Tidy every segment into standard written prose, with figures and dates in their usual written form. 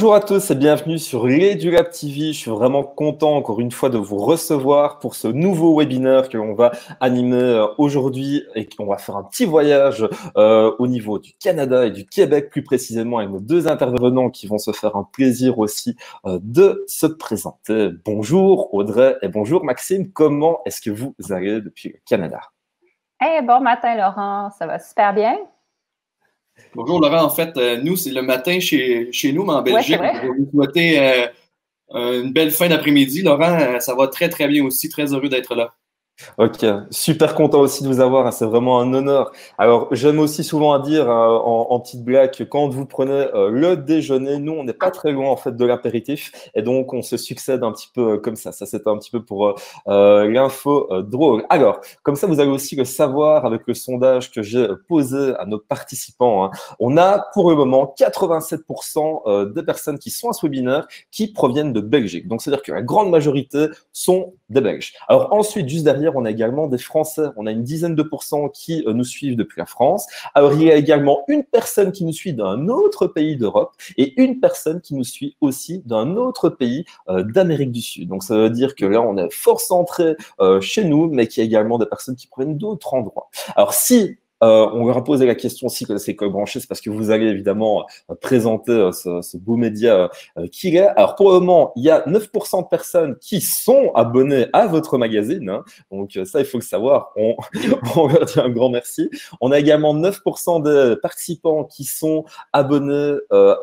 Bonjour à tous et bienvenue sur l'EduLab TV. Je suis vraiment content encore une fois de vous recevoir pour ce nouveau webinaire que l'on va animer aujourd'hui et qu'on va faire un petit voyage au niveau du Canada et du Québec plus précisément avec nos deux intervenants qui vont se faire un plaisir aussi de se présenter. Bonjour Audrey et bonjour Maxime. Comment est-ce que vous allez depuis le Canada? Bon matin Laurent, ça va super bien. Bonjour Laurent, en fait, nous, c'est le matin chez nous, mais en Belgique. Ouais, je vais vous souhaiter une belle fin d'après-midi. Laurent, ça va très, très bien aussi. Très heureux d'être là. Ok, super content aussi de vous avoir, hein, c'est vraiment un honneur. Alors, j'aime aussi souvent à dire en petite blague que quand vous prenez le déjeuner, nous, on n'est pas très loin en fait de l'apéritif et donc on se succède un petit peu comme ça. Ça, c'était un petit peu pour l'info drôle. Alors, comme ça, vous allez aussi le savoir avec le sondage que j'ai posé à nos participants, hein. On a pour le moment 87% des personnes qui sont à ce webinaire qui proviennent de Belgique. Donc, c'est-à-dire que la grande majorité sont des Belges. Alors ensuite, juste derrière, on a également des Français. On a une dizaine de pourcents qui nous suivent depuis la France. Alors, il y a également une personne qui nous suit d'un autre pays d'Europe et une personne qui nous suit aussi d'un autre pays d'Amérique du Sud. Donc, ça veut dire que là, on est fort centré chez nous, mais qu'il y a également des personnes qui proviennent d'autres endroits. Alors, si on leur a posé la question aussi que c'est École Branchée, c'est parce que vous allez évidemment présenter ce beau média qu'il est. Alors pour le moment, il y a 9% de personnes qui sont abonnées à votre magazine, hein. Donc ça, il faut le savoir. On leur dit un grand merci. On a également 9% de participants qui sont abonnés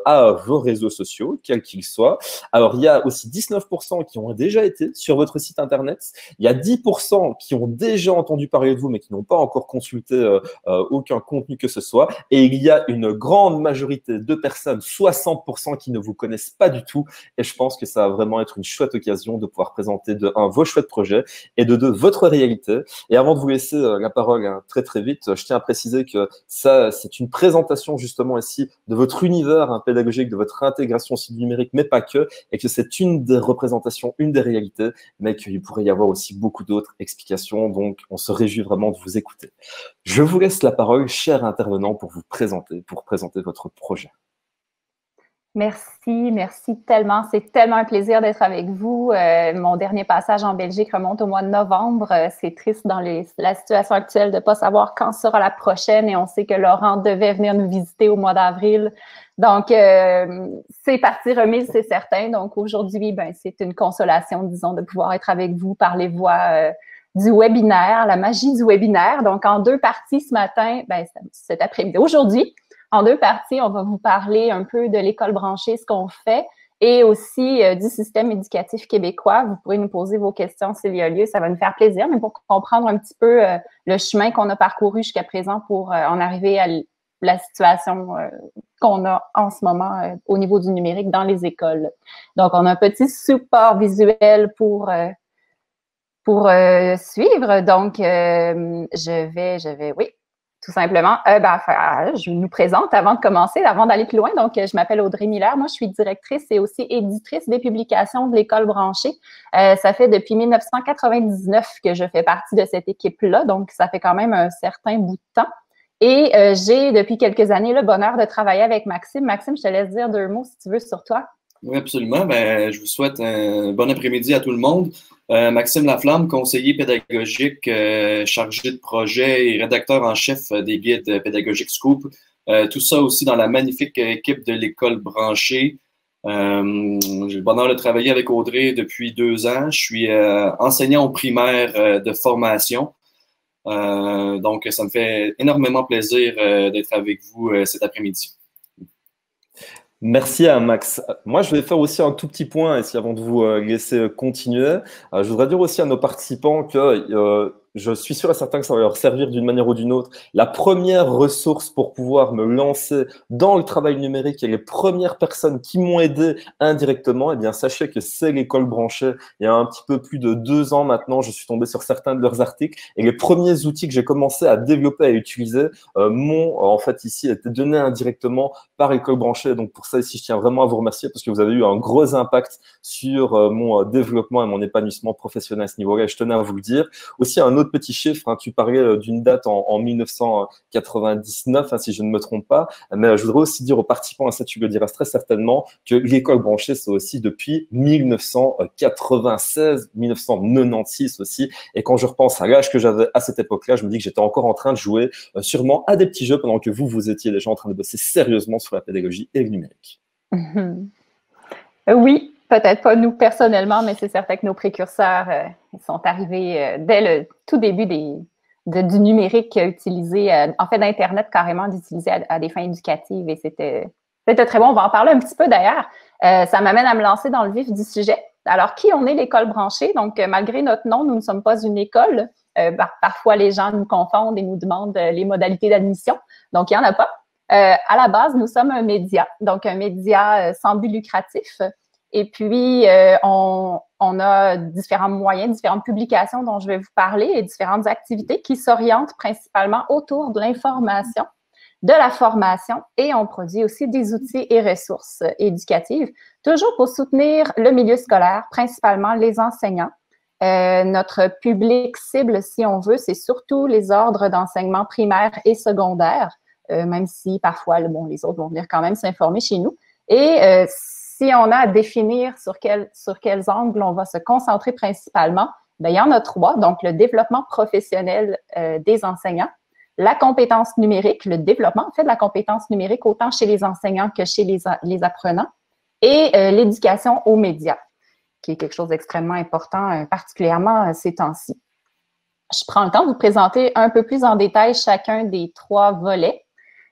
à vos réseaux sociaux, quels qu'ils soient. Alors il y a aussi 19% qui ont déjà été sur votre site internet. Il y a 10% qui ont déjà entendu parler de vous, mais qui n'ont pas encore consulté aucun contenu que ce soit. Et il y a une grande majorité de personnes, 60% qui ne vous connaissent pas du tout. Et je pense que ça va vraiment être une chouette occasion de pouvoir présenter de un, vos chouettes projets et de deux, votre réalité. Et avant de vous laisser la parole hein, très très vite, je tiens à préciser que ça, c'est une présentation justement ici de votre univers hein, pédagogique, de votre intégration aussi du numérique, mais pas que, et que c'est une des représentations, une des réalités, mais qu'il pourrait y avoir aussi beaucoup d'autres explications. Donc, on se réjouit vraiment de vous écouter. Je vous laisse la parole, cher intervenant, pour présenter votre projet. Merci tellement. C'est tellement un plaisir d'être avec vous. Mon dernier passage en Belgique remonte au mois de novembre. C'est triste dans la situation actuelle de ne pas savoir quand sera la prochaine et on sait que Laurent devait venir nous visiter au mois d'avril. Donc, c'est partie remise, c'est certain. Donc, aujourd'hui, c'est une consolation, disons, de pouvoir être avec vous par les voies du webinaire, la magie du webinaire. Donc, en deux parties ce matin, cet après-midi, aujourd'hui, en deux parties, on va vous parler un peu de l'école branchée, ce qu'on fait, et aussi du système éducatif québécois. Vous pourrez nous poser vos questions s'il y a lieu, ça va nous faire plaisir, mais pour comprendre un petit peu le chemin qu'on a parcouru jusqu'à présent pour en arriver à la situation qu'on a en ce moment au niveau du numérique dans les écoles. Donc, on a un petit support visuel pour suivre. Donc, je vais, oui, tout simplement. Je nous présente avant de commencer, avant d'aller plus loin. Donc, je m'appelle Audrey Miller. Moi, je suis directrice et aussi éditrice des publications de l'École branchée. Ça fait depuis 1999 que je fais partie de cette équipe-là. Donc, ça fait quand même un certain bout de temps. Et j'ai, depuis quelques années, le bonheur de travailler avec Maxime. Maxime, je te laisse dire deux mots, si tu veux, sur toi. Oui, absolument. Je vous souhaite un bon après-midi à tout le monde. Maxime Laflamme, conseiller pédagogique, chargé de projet et rédacteur en chef des guides pédagogiques Scoop. Tout ça aussi dans la magnifique équipe de l'école branchée. J'ai le bonheur de travailler avec Audrey depuis 2 ans. Je suis enseignant au primaire de formation. Donc, ça me fait énormément plaisir d'être avec vous cet après-midi. Merci à Max. Moi, je vais faire aussi un tout petit point, ici, avant de vous laisser continuer. Je voudrais dire aussi à nos participants que je suis sûr et certain que ça va leur servir d'une manière ou d'une autre. La première ressource pour pouvoir me lancer dans le travail numérique et les premières personnes qui m'ont aidé indirectement, eh bien, sachez que c'est l'école branchée. Il y a un petit peu plus de 2 ans maintenant, je suis tombé sur certains de leurs articles et les premiers outils que j'ai commencé à développer, à utiliser, m'ont en fait ici été donnés indirectement par l'école branchée. Donc, pour ça, ici, je tiens vraiment à vous remercier parce que vous avez eu un gros impact sur mon développement et mon épanouissement professionnel à ce niveau-là. Et je tenais à vous le dire. Aussi, un autre d'autres petits chiffres. Hein. Tu parlais d'une date en 1999, hein, si je ne me trompe pas. Mais je voudrais aussi dire aux participants, et ça tu le diras très certainement, que l'école branchée, c'est aussi depuis 1996, 1996 aussi. Et quand je repense à l'âge que j'avais à cette époque-là, je me dis que j'étais encore en train de jouer sûrement à des petits jeux pendant que vous étiez déjà en train de bosser sérieusement sur la pédagogie et le numérique. Oui, peut-être pas nous personnellement, mais c'est certain que nos précurseurs sont arrivés dès le tout début du numérique utilisé, en fait d'Internet carrément, d'utiliser à des fins éducatives. Et c'était très bon. On va en parler un petit peu d'ailleurs. Ça m'amène à me lancer dans le vif du sujet. Alors, qui on est l'école branchée? Donc, malgré notre nom, nous ne sommes pas une école. Parfois, les gens nous confondent et nous demandent les modalités d'admission. Donc, il n'y en a pas. À la base, nous sommes un média, donc un média sans but lucratif. Et puis, on a différents moyens, différentes publications dont je vais vous parler et différentes activités qui s'orientent principalement autour de l'information, de la formation, et on produit aussi des outils et ressources éducatives, toujours pour soutenir le milieu scolaire, principalement les enseignants. Notre public cible, si on veut, c'est surtout les ordres d'enseignement primaire et secondaire, même si parfois, bon, les autres vont venir quand même s'informer chez nous. Et si on a à définir sur quels angles on va se concentrer principalement, bien, il y en a 3. Donc, le développement professionnel des enseignants, la compétence numérique, le développement en fait de la compétence numérique autant chez les enseignants que chez les apprenants, et l'éducation aux médias, qui est quelque chose d'extrêmement important, particulièrement ces temps-ci. Je prends le temps de vous présenter un peu plus en détail chacun des 3 volets.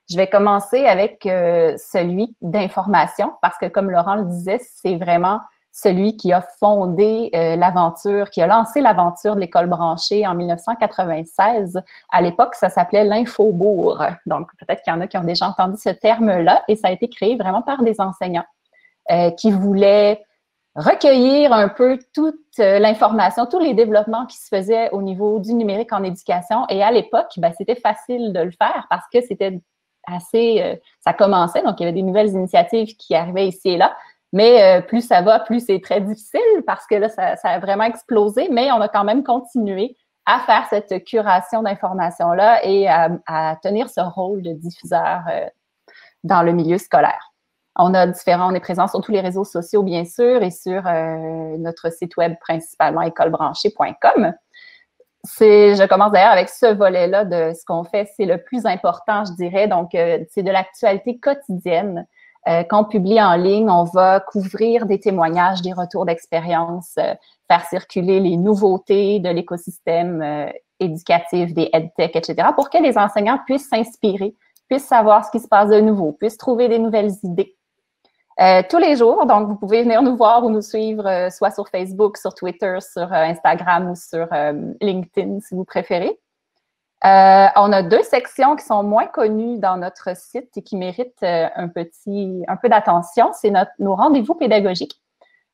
Je vais commencer avec celui d'information, parce que comme Laurent le disait, c'est vraiment celui qui a fondé l'aventure, qui a lancé l'aventure de l'école branchée en 1996. À l'époque, ça s'appelait l'Infobourg. Donc, peut-être qu'il y en a qui ont déjà entendu ce terme-là, et ça a été créé vraiment par des enseignants qui voulaient recueillir un peu toute l'information, tous les développements qui se faisaient au niveau du numérique en éducation. Et à l'époque, ben, c'était facile de le faire parce que c'était assez, ça commençait, donc il y avait des nouvelles initiatives qui arrivaient ici et là, mais plus ça va, plus c'est très difficile parce que là, ça a vraiment explosé, mais on a quand même continué à faire cette curation d'informations-là et à tenir ce rôle de diffuseur dans le milieu scolaire. On est présent sur tous les réseaux sociaux, bien sûr, et sur notre site web principalement écolebranchée.com. Je commence d'ailleurs avec ce volet-là de ce qu'on fait, c'est le plus important, je dirais. Donc, c'est de l'actualité quotidienne qu'on publie en ligne. On va couvrir des témoignages, des retours d'expérience, faire circuler les nouveautés de l'écosystème éducatif, des EdTech, etc., pour que les enseignants puissent s'inspirer, puissent savoir ce qui se passe de nouveau, puissent trouver des nouvelles idées. Tous les jours, donc vous pouvez venir nous voir ou nous suivre soit sur Facebook, sur Twitter, sur Instagram ou sur LinkedIn si vous préférez. On a 2 sections qui sont moins connues dans notre site et qui méritent un peu d'attention. C'est nos rendez-vous pédagogiques.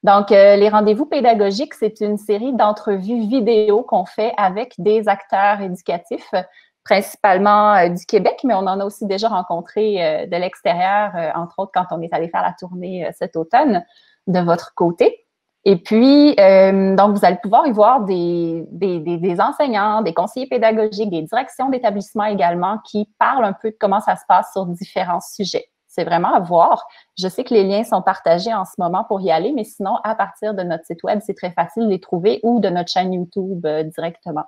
Donc, les rendez-vous pédagogiques, c'est une série d'entrevues vidéo qu'on fait avec des acteurs éducatifs, principalement du Québec, mais on en a aussi déjà rencontré de l'extérieur, entre autres quand on est allé faire la tournée cet automne de votre côté. Et puis, donc, vous allez pouvoir y voir des enseignants, des conseillers pédagogiques, des directions d'établissement également qui parlent un peu de comment ça se passe sur différents sujets. C'est vraiment à voir. Je sais que les liens sont partagés en ce moment pour y aller, mais sinon, à partir de notre site web, c'est très facile de les trouver ou de notre chaîne YouTube directement.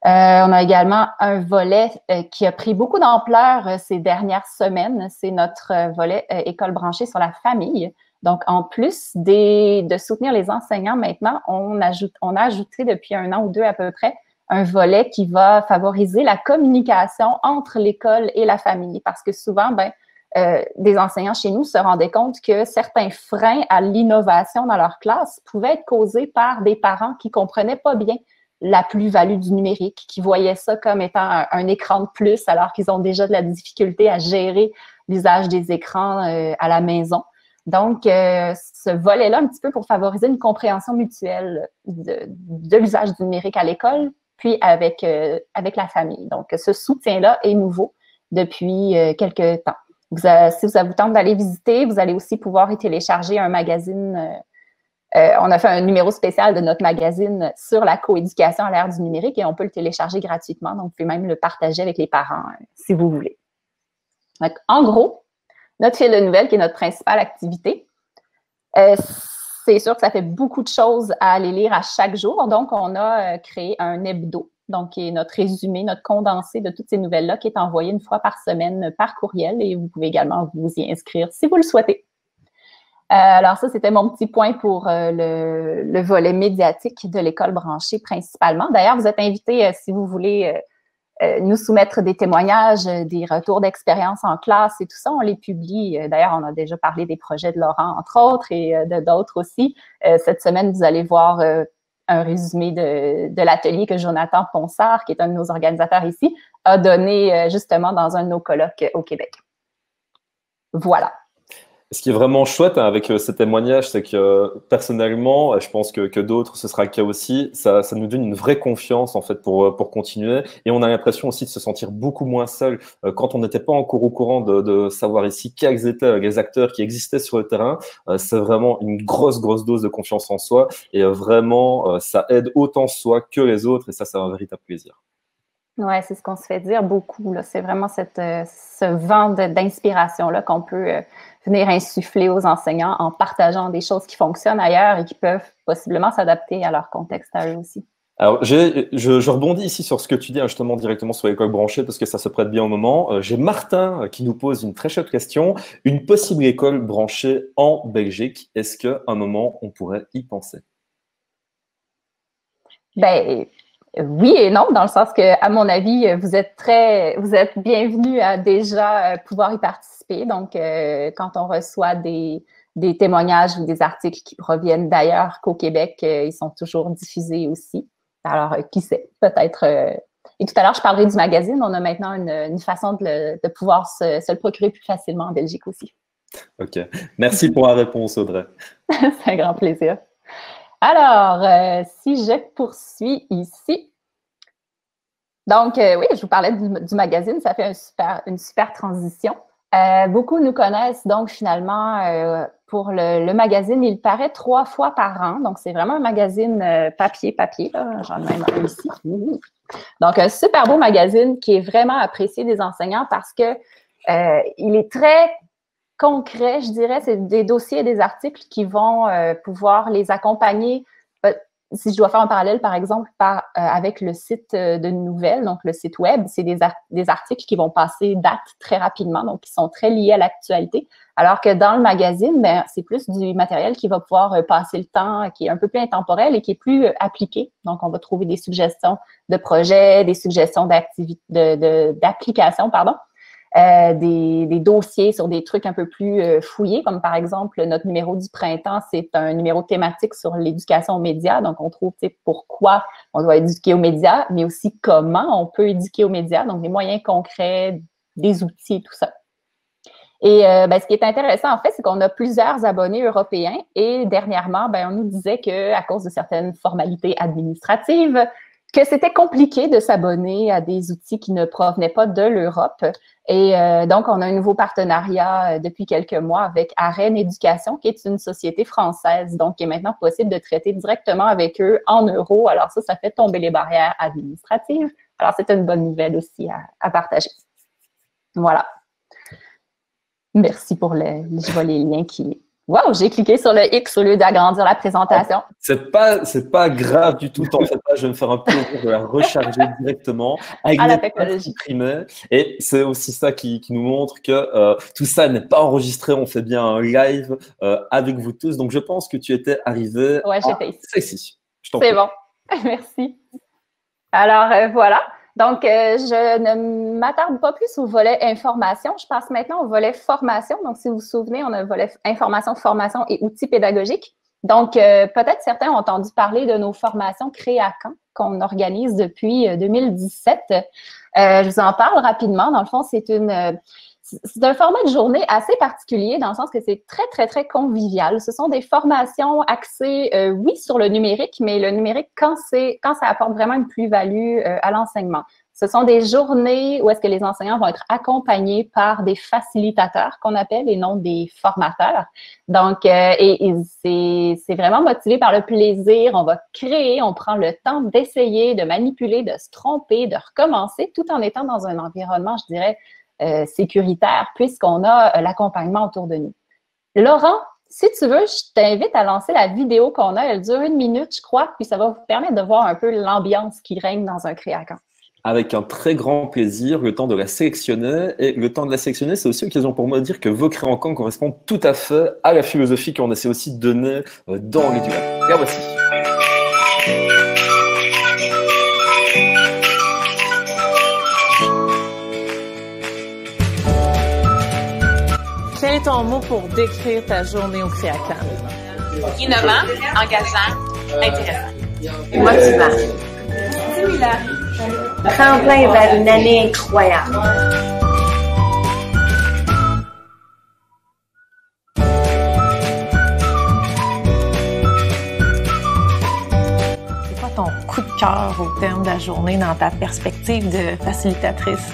On a également un volet qui a pris beaucoup d'ampleur ces dernières semaines. C'est notre volet école branchée sur la famille. Donc, en plus de soutenir les enseignants maintenant, on a ajouté depuis 1 an ou 2 à peu près un volet qui va favoriser la communication entre l'école et la famille. Parce que souvent, des enseignants chez nous se rendaient compte que certains freins à l'innovation dans leur classe pouvaient être causés par des parents qui ne comprenaient pas bien la plus-value du numérique, qui voyaient ça comme étant un écran de plus alors qu'ils ont déjà de la difficulté à gérer l'usage des écrans à la maison. Donc, ce volet-là, un petit peu pour favoriser une compréhension mutuelle de l'usage du numérique à l'école, puis avec la famille. Donc, ce soutien-là est nouveau depuis quelques temps. Si ça vous tente d'aller visiter, vous allez aussi pouvoir y télécharger un magazine on a fait un numéro spécial de notre magazine sur la coéducation à l'ère du numérique et on peut le télécharger gratuitement. Donc, vous pouvez même le partager avec les parents si vous voulez. Donc, en gros, notre fil de nouvelles, qui est notre principale activité, c'est sûr que ça fait beaucoup de choses à aller lire à chaque jour. Donc, on a créé un hebdo, donc qui est notre résumé, notre condensé de toutes ces nouvelles-là qui est envoyé une fois par semaine par courriel et vous pouvez également vous y inscrire si vous le souhaitez. Alors ça, c'était mon petit point pour le volet médiatique de l'école branchée principalement. D'ailleurs, vous êtes invités, si vous voulez nous soumettre des témoignages, des retours d'expérience en classe et tout ça, on les publie. D'ailleurs, on a déjà parlé des projets de Laurent, entre autres, et de d'autres aussi. Cette semaine, vous allez voir un résumé de l'atelier que Jonathan Ponsard, qui est un de nos organisateurs ici, a donné justement dans un de nos colloques au Québec. Voilà. Ce qui est vraiment chouette avec ces témoignages, c'est que personnellement, je pense que d'autres, ce sera le cas aussi, ça nous donne une vraie confiance en fait pour continuer et on a l'impression aussi de se sentir beaucoup moins seul quand on n'était pas encore au courant de savoir ici quels étaient les acteurs qui existaient sur le terrain. C'est vraiment une grosse dose de confiance en soi et vraiment, ça aide autant soi que les autres et ça, c'est un véritable plaisir. Oui, c'est ce qu'on se fait dire beaucoup. C'est vraiment ce vent d'inspiration-là qu'on peut venir insuffler aux enseignants en partageant des choses qui fonctionnent ailleurs et qui peuvent possiblement s'adapter à leur contexte à eux aussi. Alors, je rebondis ici sur ce que tu dis justement directement sur l'école branchée parce que ça se prête bien au moment. J'ai Martin qui nous pose une très chouette question. Une possible école branchée en Belgique, est-ce qu'à un moment, on pourrait y penser? Ben, oui et non, dans le sens que, à mon avis, vous êtes bienvenus à déjà pouvoir y participer. Donc, quand on reçoit des témoignages ou des articles qui proviennent d'ailleurs qu'au Québec, ils sont toujours diffusés aussi. Alors, qui sait, peut-être. Et tout à l'heure, je parlerai du magazine. On a maintenant une façon de pouvoir se le procurer plus facilement en Belgique aussi. OK. Merci pour la réponse, Audrey. C'est un grand plaisir. Alors, si je poursuis ici. Donc, oui, je vous parlais du magazine, ça fait une super transition. Beaucoup nous connaissent, donc finalement, pour le magazine, il paraît 3 fois par an. Donc, c'est vraiment un magazine papier, là. J'en ai même un ici. Donc, un super beau magazine qui est vraiment apprécié des enseignants parce que il est très concret, je dirais. C'est des dossiers et des articles qui vont pouvoir les accompagner. Si je dois faire un parallèle, par exemple, avec le site de nouvelles, donc le site web, c'est des articles qui vont passer date très rapidement, donc qui sont très liés à l'actualité. Alors que dans le magazine, ben, c'est plus du matériel qui va pouvoir passer le temps, qui est un peu plus intemporel et qui est plus appliqué. Donc, on va trouver des suggestions de projets, des suggestions d'applications, des dossiers sur des trucs un peu plus fouillés, comme par exemple notre numéro du printemps, c'est un numéro thématique sur l'éducation aux médias. Donc, on trouve pourquoi on doit éduquer aux médias, mais aussi comment on peut éduquer aux médias, donc des moyens concrets, des outils et tout ça. Et ce qui est intéressant, en fait, c'est qu'on a plusieurs abonnés européens et dernièrement, on nous disait qu'à cause de certaines formalités administratives, que c'était compliqué de s'abonner à des outils qui ne provenaient pas de l'Europe. Et donc, on a un nouveau partenariat depuis quelques mois avec Arène Éducation, qui est une société française, donc qui est maintenant possible de traiter directement avec eux en euros. Alors ça fait tomber les barrières administratives. Alors, c'est une bonne nouvelle aussi à partager. Voilà. Merci pour je vois les liens qui... Wow, j'ai cliqué sur le X au lieu d'agrandir la présentation. C'est pas grave du tout, t'en fais pas, je vais me faire un plaisir de la recharger directement avec la technologie. Et c'est aussi ça qui nous montre que tout ça n'est pas enregistré, on fait bien un live avec vous tous. Donc, je pense que tu étais arrivé. Ouais, j'étais ici. C'est ici. C'est bon. Merci. Alors, voilà. Donc, je ne m'attarde pas plus au volet information. Je passe maintenant au volet formation. Donc, si vous vous souvenez, on a le volet information, formation et outils pédagogiques. Donc, peut-être certains ont entendu parler de nos formations Créacan qu'on organise depuis 2017. Je vous en parle rapidement. Dans le fond, c'est c'est un format de journée assez particulier dans le sens que c'est très, très, très convivial. Ce sont des formations axées, oui, sur le numérique, mais le numérique quand ça apporte vraiment une plus-value à l'enseignement. Ce sont des journées où est-ce que les enseignants vont être accompagnés par des facilitateurs qu'on appelle et non des formateurs. Donc, c'est vraiment motivé par le plaisir. On va créer, on prend le temps d'essayer, de manipuler, de se tromper, de recommencer, tout en étant dans un environnement, je dirais, sécuritaire, puisqu'on a l'accompagnement autour de nous. Laurent, si tu veux, je t'invite à lancer la vidéo qu'on a. Elle dure 1 minute, je crois, puis ça va vous permettre de voir un peu l'ambiance qui règne dans un créacamp. Avec un très grand plaisir, le temps de la sélectionner. Et le temps de la sélectionner, c'est aussi l'occasion pour moi de dire que vos créancamps correspondent tout à fait à la philosophie qu'on essaie aussi de donner dans les duels. La voici. Quel est ton mot pour décrire ta journée au créacamp? Innovant, engageant, intéressant. Motivant. Similaire. Tremplin vers une année incroyable. C'est quoi ton coup de cœur au terme de la journée dans ta perspective de facilitatrice?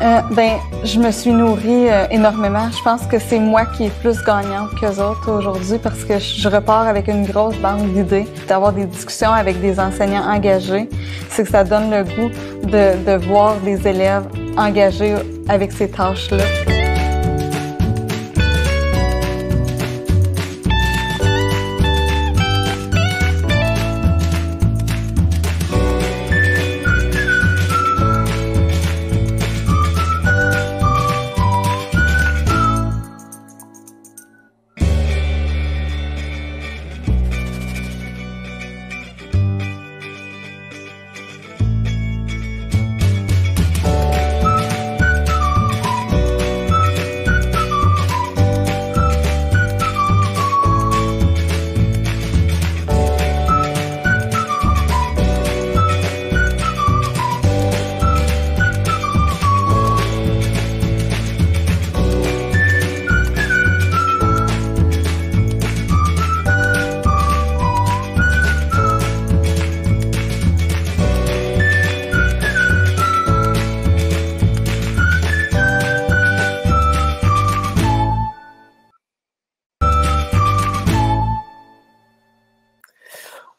Je me suis nourrie énormément. Je pense que c'est moi qui est plus gagnante qu'eux autres aujourd'hui parce que je repars avec une grosse banque d'idées. D'avoir des discussions avec des enseignants engagés, c'est que ça donne le goût de voir des élèves engagés avec ces tâches-là.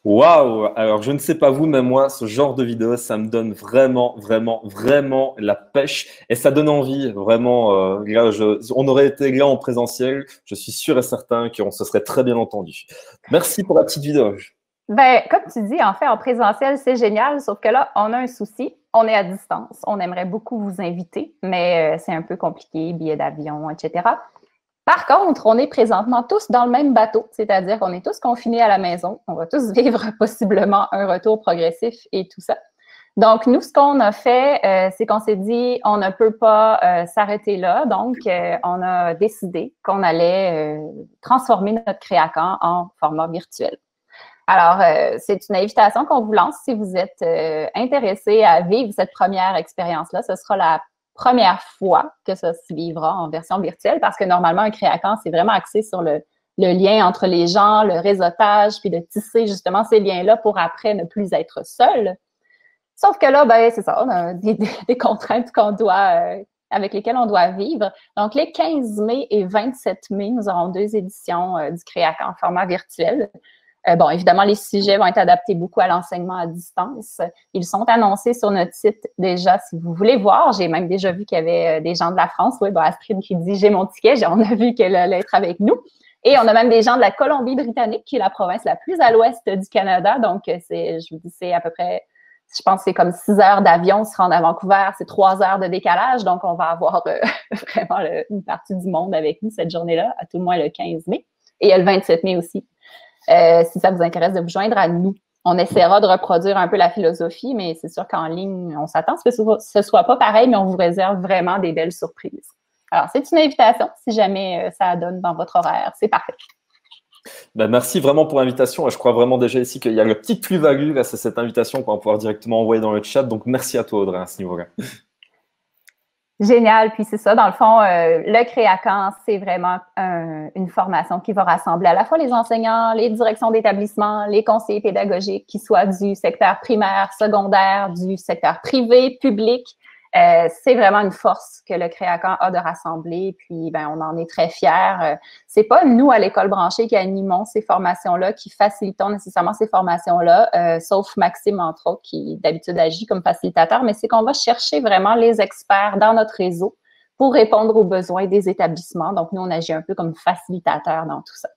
Waouh! Alors, je ne sais pas vous, mais moi, ce genre de vidéo, ça me donne vraiment, vraiment, vraiment la pêche et ça donne envie, vraiment. Là, on aurait été là en présentiel, je suis sûr et certain qu'on se serait très bien entendu. Merci pour la petite vidéo. Ben, comme tu dis, en fait, en présentiel, c'est génial, sauf que là, on a un souci. On est à distance. On aimerait beaucoup vous inviter, mais c'est un peu compliqué, billets d'avion, etc. Par contre, on est présentement tous dans le même bateau, c'est-à-dire qu'on est tous confinés à la maison. On va tous vivre possiblement un retour progressif et tout ça. Donc, nous, ce qu'on a fait, c'est qu'on s'est dit, on ne peut pas s'arrêter là. Donc, on a décidé qu'on allait transformer notre créacamp en format virtuel. Alors, c'est une invitation qu'on vous lance si vous êtes intéressé à vivre cette première expérience-là. Ce sera la première fois que ça se vivra en version virtuelle parce que normalement, un créacamp, c'est vraiment axé sur le lien entre les gens, le réseautage, puis de tisser justement ces liens-là pour après ne plus être seul. Sauf que là, ben, c'est ça, on a des contraintes qu'on doit, avec lesquelles on doit vivre. Donc, les 15 mai et 27 mai, nous aurons 2 éditions du créacamp en format virtuel. Bon, évidemment, les sujets vont être adaptés beaucoup à l'enseignement à distance. Ils sont annoncés sur notre site déjà, si vous voulez voir. J'ai même déjà vu qu'il y avait des gens de la France. Oui, bon, Astrid qui dit « j'ai mon ticket ». On a vu qu'elle allait être avec nous. Et on a même des gens de la Colombie-Britannique, qui est la province la plus à l'ouest du Canada. Donc, je vous dis, c'est à peu près, je pense que c'est comme 6 heures d'avion se rendre à Vancouver. C'est 3 heures de décalage. Donc, on va avoir vraiment une partie du monde avec nous cette journée-là, à tout le moins le 15 mai. Et il y a le 27 mai aussi. Si ça vous intéresse de vous joindre à nous. On essaiera de reproduire un peu la philosophie, mais c'est sûr qu'en ligne, on s'attend à ce que ce soit pas pareil, mais on vous réserve vraiment des belles surprises. Alors, c'est une invitation, si jamais ça donne dans votre horaire, c'est parfait. Ben, merci vraiment pour l'invitation. Je crois vraiment déjà ici qu'il y a une petite plus-value grâce à cette invitation qu'on va pouvoir directement envoyer dans le chat. Donc, merci à toi, Audrey, à ce niveau-là. Génial. Puis c'est ça, dans le fond, le Créacan, c'est vraiment une formation qui va rassembler à la fois les enseignants, les directions d'établissement, les conseillers pédagogiques, qui soient du secteur primaire, secondaire, du secteur privé, public. C'est vraiment une force que le Créacan a de rassembler. Puis, ben, on en est très fiers. C'est pas nous, à l'école branchée, qui animons ces formations-là, qui facilitons nécessairement ces formations-là, sauf Maxime, entre autres, qui d'habitude agit comme facilitateur, mais c'est qu'on va chercher vraiment les experts dans notre réseau pour répondre aux besoins des établissements. Donc, nous, on agit un peu comme facilitateur dans tout ça.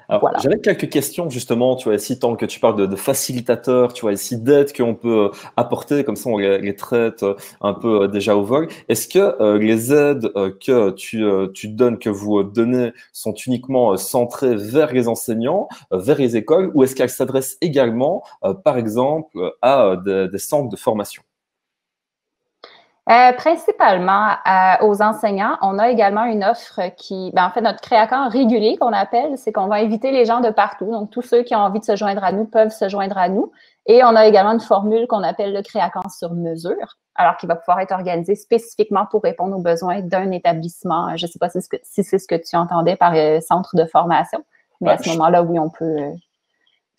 Alors, voilà. J'avais quelques questions justement, tu vois, ici, tant que tu parles de facilitateurs, tu vois, ici, d'aides qu'on peut apporter, comme ça on les traite un peu déjà au vol. Est-ce que les aides que tu donnes, que vous donnez, sont uniquement centrées vers les enseignants, vers les écoles, ou est-ce qu'elles s'adressent également, par exemple, à des centres de formation? Principalement aux enseignants. On a également une offre qui, en fait, notre Créacan régulier qu'on appelle, c'est qu'on va inviter les gens de partout. Donc, tous ceux qui ont envie de se joindre à nous peuvent se joindre à nous. Et on a également une formule qu'on appelle le Créacan sur mesure, alors qui va pouvoir être organisé spécifiquement pour répondre aux besoins d'un établissement. Je ne sais pas si c'est ce que tu entendais par centre de formation, mais à ce moment-là, oui, on peut...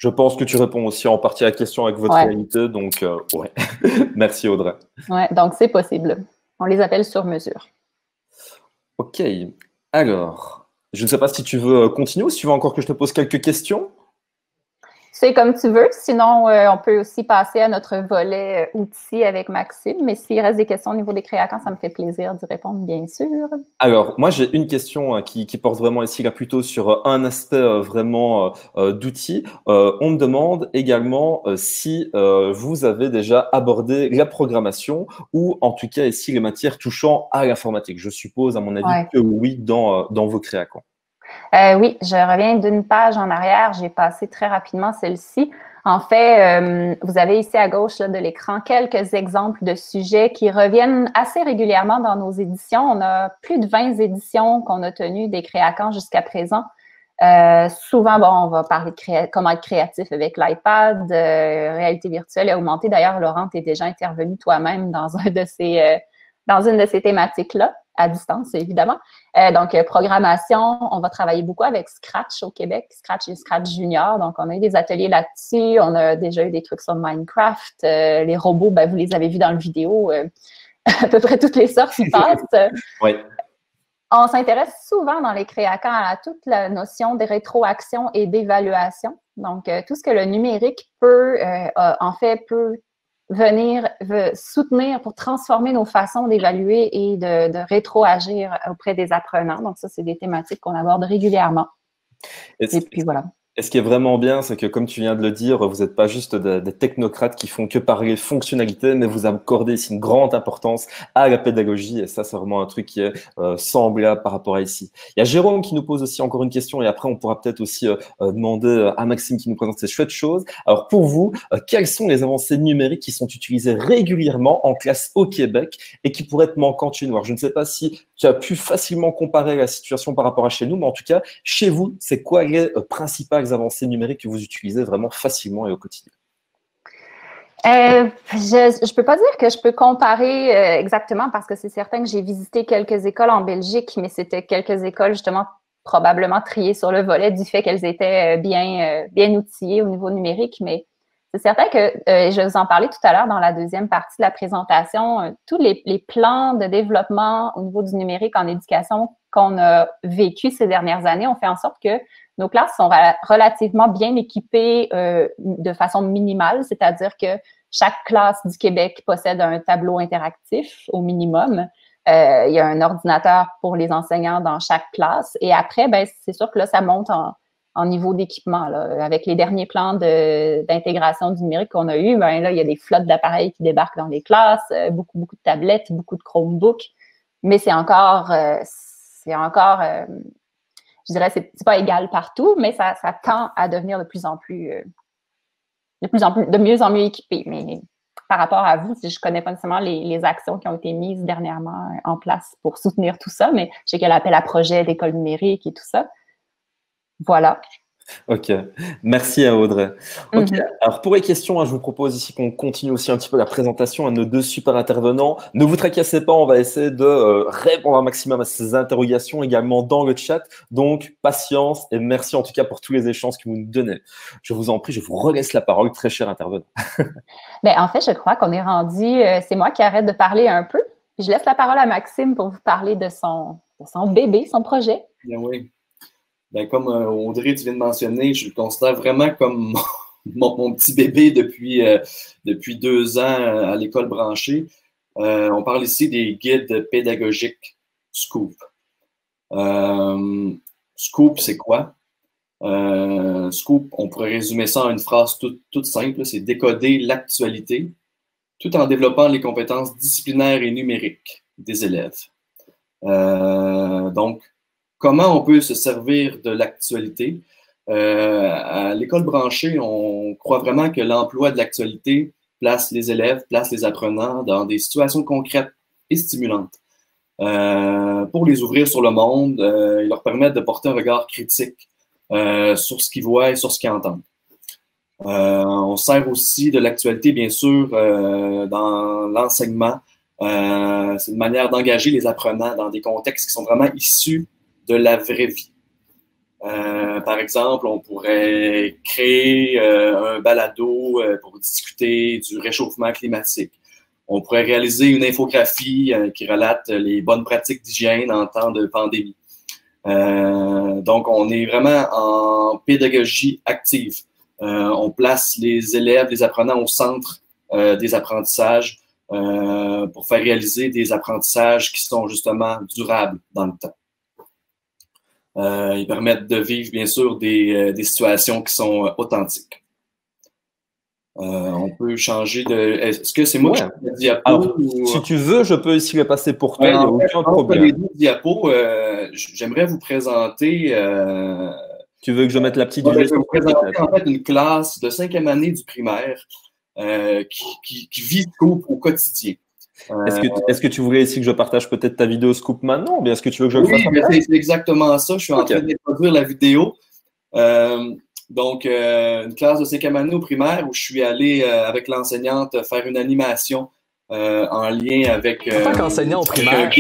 Je pense que tu réponds aussi en partie à la question avec votre réalité, donc ouais. Merci Audrey. Ouais, donc c'est possible. On les appelle sur mesure. Ok, alors, je ne sais pas si tu veux continuer ou si tu veux encore que je te pose quelques questions. C'est comme tu veux. Sinon, on peut aussi passer à notre volet outils avec Maxime. Mais s'il reste des questions au niveau des Créacans, ça me fait plaisir d'y répondre, bien sûr. Alors, moi, j'ai une question qui porte vraiment ici, là, plutôt sur un aspect vraiment d'outils. On me demande également si vous avez déjà abordé la programmation ou, en tout cas, ici, les matières touchant à l'informatique. Je suppose, à mon avis, que oui, dans vos Créacans. Oui, je reviens d'une page en arrière. J'ai passé très rapidement celle-ci. En fait, vous avez ici à gauche là, de l'écran quelques exemples de sujets qui reviennent assez régulièrement dans nos éditions. On a plus de 20 éditions qu'on a tenues des Créacans jusqu'à présent. Souvent, bon, on va parler de comment être créatif avec l'iPad, réalité virtuelle et augmentée. D'ailleurs, Laurent, tu es déjà intervenu toi-même dans une de ces thématiques-là, à distance, évidemment. Donc, programmation, on va travailler beaucoup avec Scratch au Québec, Scratch et Scratch Junior. Donc, on a eu des ateliers là-dessus. On a déjà eu des trucs sur Minecraft. Les robots, ben, vous les avez vus dans le vidéo. À peu près toutes les sortes qui passent. Oui. On s'intéresse souvent dans les Créacans à toute la notion de rétroaction et d'évaluation. Donc, tout ce que le numérique peut venir soutenir pour transformer nos façons d'évaluer et de rétroagir auprès des apprenants. Donc, ça, c'est des thématiques qu'on aborde régulièrement. Et puis, voilà. Et ce qui est vraiment bien, c'est que, comme tu viens de le dire, vous n'êtes pas juste des technocrates qui font que parler fonctionnalité, mais vous accordez ici une grande importance à la pédagogie. Et ça, c'est vraiment un truc qui est semblable par rapport à ici. Il y a Jérôme qui nous pose aussi encore une question et après, on pourra peut-être aussi demander à Maxime qui nous présente ces chouettes choses. Alors, pour vous, quelles sont les avancées numériques qui sont utilisées régulièrement en classe au Québec et qui pourraient être manquantes chez nous? Alors, je ne sais pas si tu as pu facilement comparer la situation par rapport à chez nous, mais en tout cas, chez vous, c'est quoi les principales avancées numériques que vous utilisez vraiment facilement et au quotidien? Je ne peux pas dire que je peux comparer exactement parce que c'est certain que j'ai visité quelques écoles en Belgique, mais c'était quelques écoles justement probablement triées sur le volet du fait qu'elles étaient bien outillées au niveau numérique, mais c'est certain que, je vais vous en parler tout à l'heure dans la deuxième partie de la présentation, tous les plans de développement au niveau du numérique en éducation qu'on a vécu ces dernières années ont fait en sorte que nos classes sont relativement bien équipées de façon minimale, c'est-à-dire que chaque classe du Québec possède un tableau interactif au minimum. Il y a un ordinateur pour les enseignants dans chaque classe. Et après, ben, c'est sûr que là, ça monte en niveau d'équipement. Avec les derniers plans d'intégration du numérique qu'on a eu, ben, là, il y a des flottes d'appareils qui débarquent dans les classes, beaucoup de tablettes, beaucoup de Chromebooks. Mais c'est encore je dirais, c'est pas égal partout, mais ça tend à devenir de mieux en mieux équipé. Mais par rapport à vous, je connais pas nécessairement les actions qui ont été mises dernièrement en place pour soutenir tout ça, mais je sais qu'il y a l'appel à projet d'école numérique et tout ça. Voilà. Ok, merci à Audrey. Ok, alors pour les questions, je vous propose ici qu'on continue aussi un petit peu la présentation à nos deux super intervenants. Ne vous tracassez pas, on va essayer de répondre un maximum à ces interrogations également dans le chat. Donc, patience et merci en tout cas pour tous les échanges que vous nous donnez. Je vous en prie, je vous relaisse la parole, très cher intervenant. Bien, en fait, je crois qu'on est rendu, c'est moi qui arrête de parler un peu. Puis je laisse la parole à Maxime pour vous parler de son bébé, son projet. Bien oui. Ben, comme Audrey, tu viens de mentionner, je le considère vraiment comme mon petit bébé depuis 2 ans à l'école branchée. On parle ici des guides pédagogiques Scoop. Scoop, c'est quoi? Scoop, on pourrait résumer ça en une phrase toute simple, c'est décoder l'actualité tout en développant les compétences disciplinaires et numériques des élèves. Donc, comment on peut se servir de l'actualité? À l'école branchée, on croit vraiment que l'emploi de l'actualité place les élèves, place les apprenants dans des situations concrètes et stimulantes pour les ouvrir sur le monde et leur permettre de porter un regard critique sur ce qu'ils voient et sur ce qu'ils entendent. On sert aussi de l'actualité, bien sûr, dans l'enseignement. C'est une manière d'engager les apprenants dans des contextes qui sont vraiment issus de la vraie vie. Par exemple, on pourrait créer un balado pour discuter du réchauffement climatique. On pourrait réaliser une infographie qui relate les bonnes pratiques d'hygiène en temps de pandémie. Donc, on est vraiment en pédagogie active. On place les élèves, les apprenants au centre des apprentissages pour faire réaliser des apprentissages qui sont justement durables dans le temps. Ils permettent de vivre, bien sûr, des situations qui sont authentiques. On peut changer de... Est-ce que c'est moi qui change de diapo? Alors, si tu veux, je peux ici le passer pour toi, il n'y a aucun problème. Les 2 diapos, j'aimerais vous présenter... Tu veux que je mette la petite je vais vous présenter en fait une classe de 5e année du primaire qui vit Scoop au quotidien. Est-ce que tu voulais ici que je partage peut-être ta vidéo Scoop maintenant ou bien est-ce que tu veux que je le fasse? Oui, c'est exactement ça. Je suis en train d'introduire la vidéo. Donc, une classe de 5e année au primaire où je suis allé avec l'enseignante faire une animation en lien avec en tant qu'enseignant au primaire,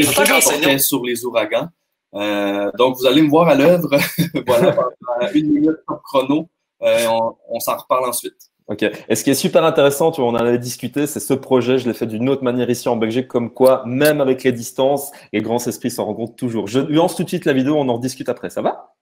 sur les ouragans. Donc, vous allez me voir à l'œuvre. Voilà, pendant 1 minute par chrono. On s'en reparle ensuite. Ok. Et ce qui est super intéressant, tu vois, on en avait discuté, c'est ce projet, je l'ai fait d'une autre manière ici en Belgique, comme quoi, même avec les distances, les grands esprits s'en rencontrent toujours. Je lance tout de suite la vidéo, on en rediscute après, ça va?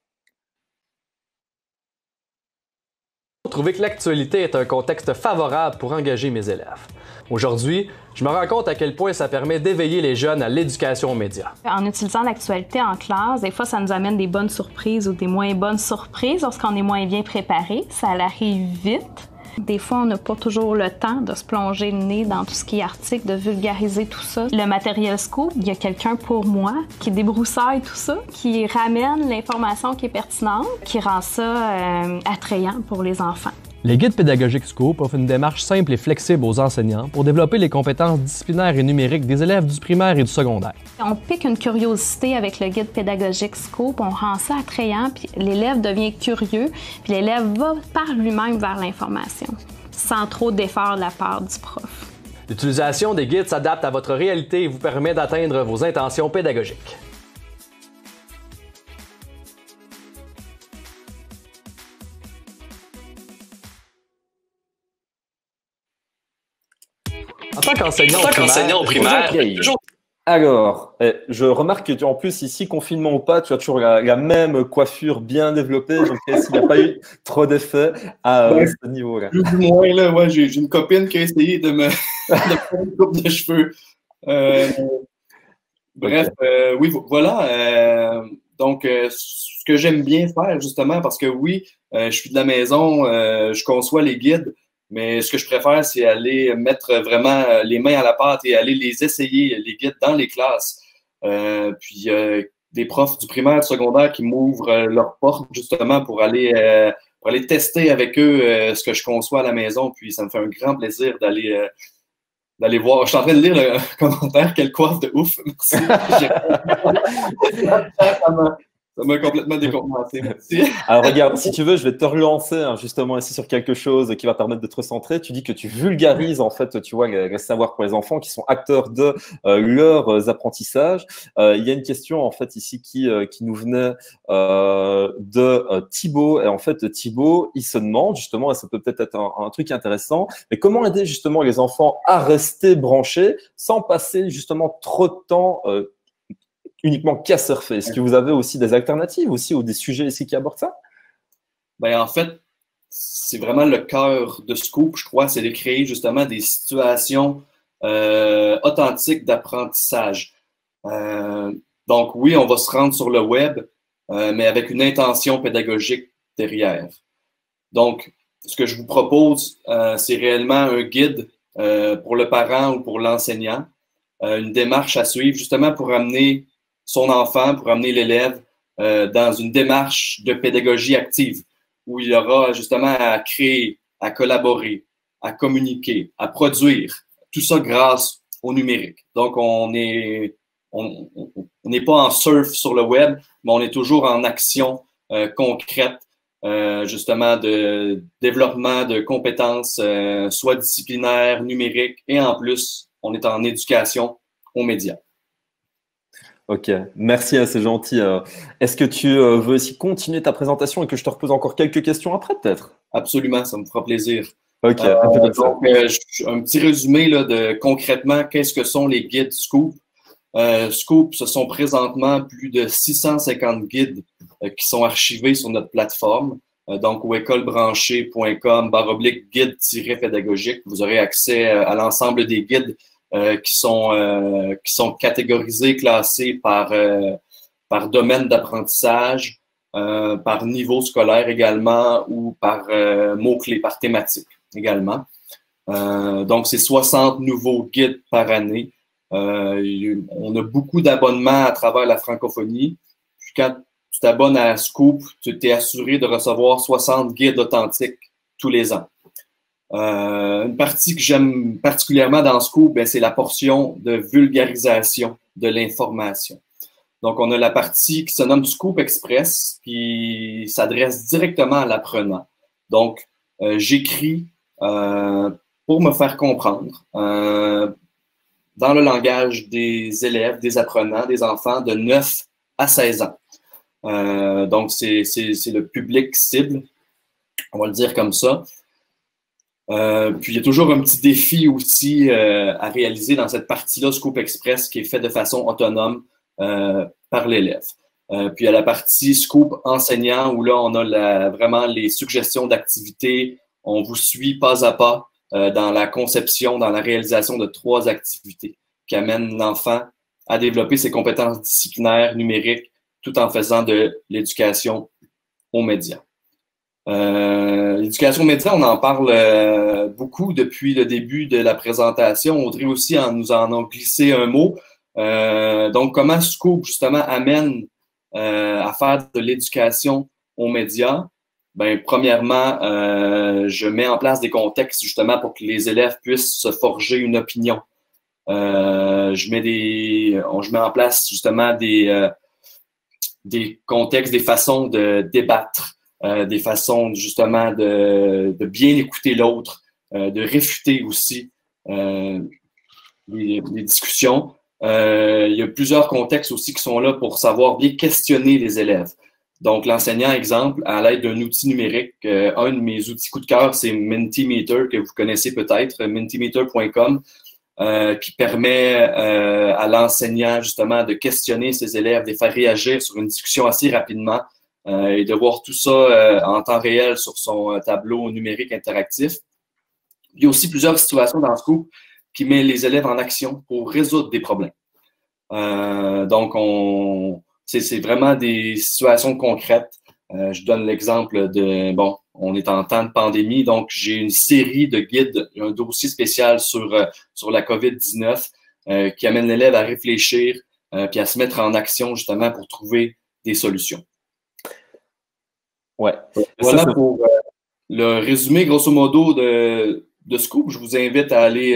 Trouver que l'actualité est un contexte favorable pour engager mes élèves. Aujourd'hui, je me rends compte à quel point ça permet d'éveiller les jeunes à l'éducation aux médias. En utilisant l'actualité en classe, des fois, ça nous amène des bonnes surprises ou des moins bonnes surprises lorsqu'on est moins bien préparé. Ça arrive vite. Des fois, on n'a pas toujours le temps de se plonger le nez dans tout ce qui est article, de vulgariser tout ça. Le matériel Scoop, il y a quelqu'un pour moi qui débroussaille tout ça, qui ramène l'information qui est pertinente, qui rend ça attrayant pour les enfants. Les guides pédagogiques Scoop offrent une démarche simple et flexible aux enseignants pour développer les compétences disciplinaires et numériques des élèves du primaire et du secondaire. On pique une curiosité avec le guide pédagogique Scoop, on rend ça attrayant, puis l'élève devient curieux, puis l'élève va par lui-même vers l'information, sans trop d'efforts de la part du prof. L'utilisation des guides s'adapte à votre réalité et vous permet d'atteindre vos intentions pédagogiques. En tant qu'enseignant au primaire, Alors, je remarque que en plus ici, confinement ou pas, tu as toujours la même coiffure bien développée, donc s'il n'y a pas eu trop d'effets à ce niveau-là. Plus ou moins, là, ouais, j'ai une copine qui a essayé de me faire une coupe de cheveux. Bref, oui, voilà. Donc, ce que j'aime bien faire, justement, parce que oui, je suis de la maison, je conçois les guides, mais ce que je préfère, c'est aller mettre vraiment les mains à la pâte et aller les essayer, les guides, dans les classes. Puis, des profs du primaire, du secondaire qui m'ouvrent leurs portes, justement, pour aller tester avec eux ce que je conçois à la maison. Puis, ça me fait un grand plaisir d'aller voir. Je suis en train de lire le commentaire. Quelle coiffe de ouf! Merci. Ça m'a complètement décontenancé. Merci. Alors regarde, si tu veux, je vais te relancer justement ici sur quelque chose qui va permettre de te recentrer. Tu dis que tu vulgarises en fait, tu vois, les savoirs pour les enfants qui sont acteurs de leurs apprentissages. Il y a une question en fait ici qui nous venait de Thibaut. Et en fait, Thibaut, il se demande justement, et ça peut peut-être être un truc intéressant, mais comment aider justement les enfants à rester branchés sans passer justement trop de temps uniquement qu'à surfer. Est-ce que vous avez aussi des alternatives aussi ou des sujets ici qui abordent ça? Ben, en fait, c'est vraiment le cœur de Scoop, je crois, c'est de créer justement des situations authentiques d'apprentissage. Donc oui, on va se rendre sur le web, mais avec une intention pédagogique derrière. Donc, ce que je vous propose, c'est réellement un guide pour le parent ou pour l'enseignant, une démarche à suivre justement pour amener son enfant, pour amener l'élève dans une démarche de pédagogie active où il aura justement à créer, à collaborer, à communiquer, à produire, tout ça grâce au numérique. Donc, on n'est pas en surf sur le web, mais on est toujours en action concrète, justement de développement de compétences, soit disciplinaires, numériques, et en plus, on est en éducation aux médias. Ok, merci, c'est gentil. Est-ce que tu veux aussi continuer ta présentation et que je te repose encore quelques questions après, peut-être? Absolument, ça me fera plaisir. Ok, donc, un petit résumé là, de concrètement, qu'est-ce que sont les guides Scoop? Scoop, ce sont présentement plus de 650 guides qui sont archivés sur notre plateforme. Donc, au écolebranchée.com/guide-pédagogique, vous aurez accès à l'ensemble des guides qui sont catégorisés, classés par domaine d'apprentissage, par niveau scolaire également ou par mots-clés, par thématique également. Donc, c'est 60 nouveaux guides par année. On a beaucoup d'abonnements à travers la francophonie. Puis quand tu t'abonnes à Scoop, tu t'es assuré de recevoir 60 guides authentiques tous les ans. Une partie que j'aime particulièrement dans Scoop, ben, c'est la portion de vulgarisation de l'information. Donc, on a la partie qui se nomme Scoop Express, qui s'adresse directement à l'apprenant. Donc, j'écris pour me faire comprendre dans le langage des élèves, des apprenants, des enfants de 9 à 16 ans. Donc, c'est le public cible, on va le dire comme ça. Puis, il y a toujours un petit défi aussi à réaliser dans cette partie-là, Scoop Express, qui est fait de façon autonome par l'élève. Puis, il y a la partie Scoop enseignant, où là, on a vraiment les suggestions d'activités. On vous suit pas à pas dans la conception, dans la réalisation de 3 activités qui amènent l'enfant à développer ses compétences disciplinaires, numériques, tout en faisant de l'éducation aux médias. L'éducation aux médias, on en parle beaucoup depuis le début de la présentation. Audrey aussi nous en a glissé un mot. Donc, comment Scoop, justement, amène à faire de l'éducation aux médias? Ben, premièrement, je mets en place des contextes, justement, pour que les élèves puissent se forger une opinion. Je mets en place, justement, des contextes, des façons de débattre, des façons, justement, de bien écouter l'autre, de réfuter aussi les discussions. Il y a plusieurs contextes aussi qui sont là pour savoir bien questionner les élèves. Donc, l'enseignant, exemple, à l'aide d'un outil numérique, un de mes outils coup de cœur, c'est Mentimeter, que vous connaissez peut-être, mentimeter.com, qui permet à l'enseignant, justement, de questionner ses élèves, de les faire réagir sur une discussion assez rapidement et de voir tout ça en temps réel sur son tableau numérique interactif. Il y a aussi plusieurs situations dans Scoop qui met les élèves en action pour résoudre des problèmes. Donc, c'est vraiment des situations concrètes. Je donne l'exemple de, bon, on est en temps de pandémie, donc j'ai une série de guides, un dossier spécial sur la COVID-19 qui amène l'élève à réfléchir puis à se mettre en action justement pour trouver des solutions. Ouais. Voilà pour le résumé, grosso modo, de de Scoop, je vous invite à aller.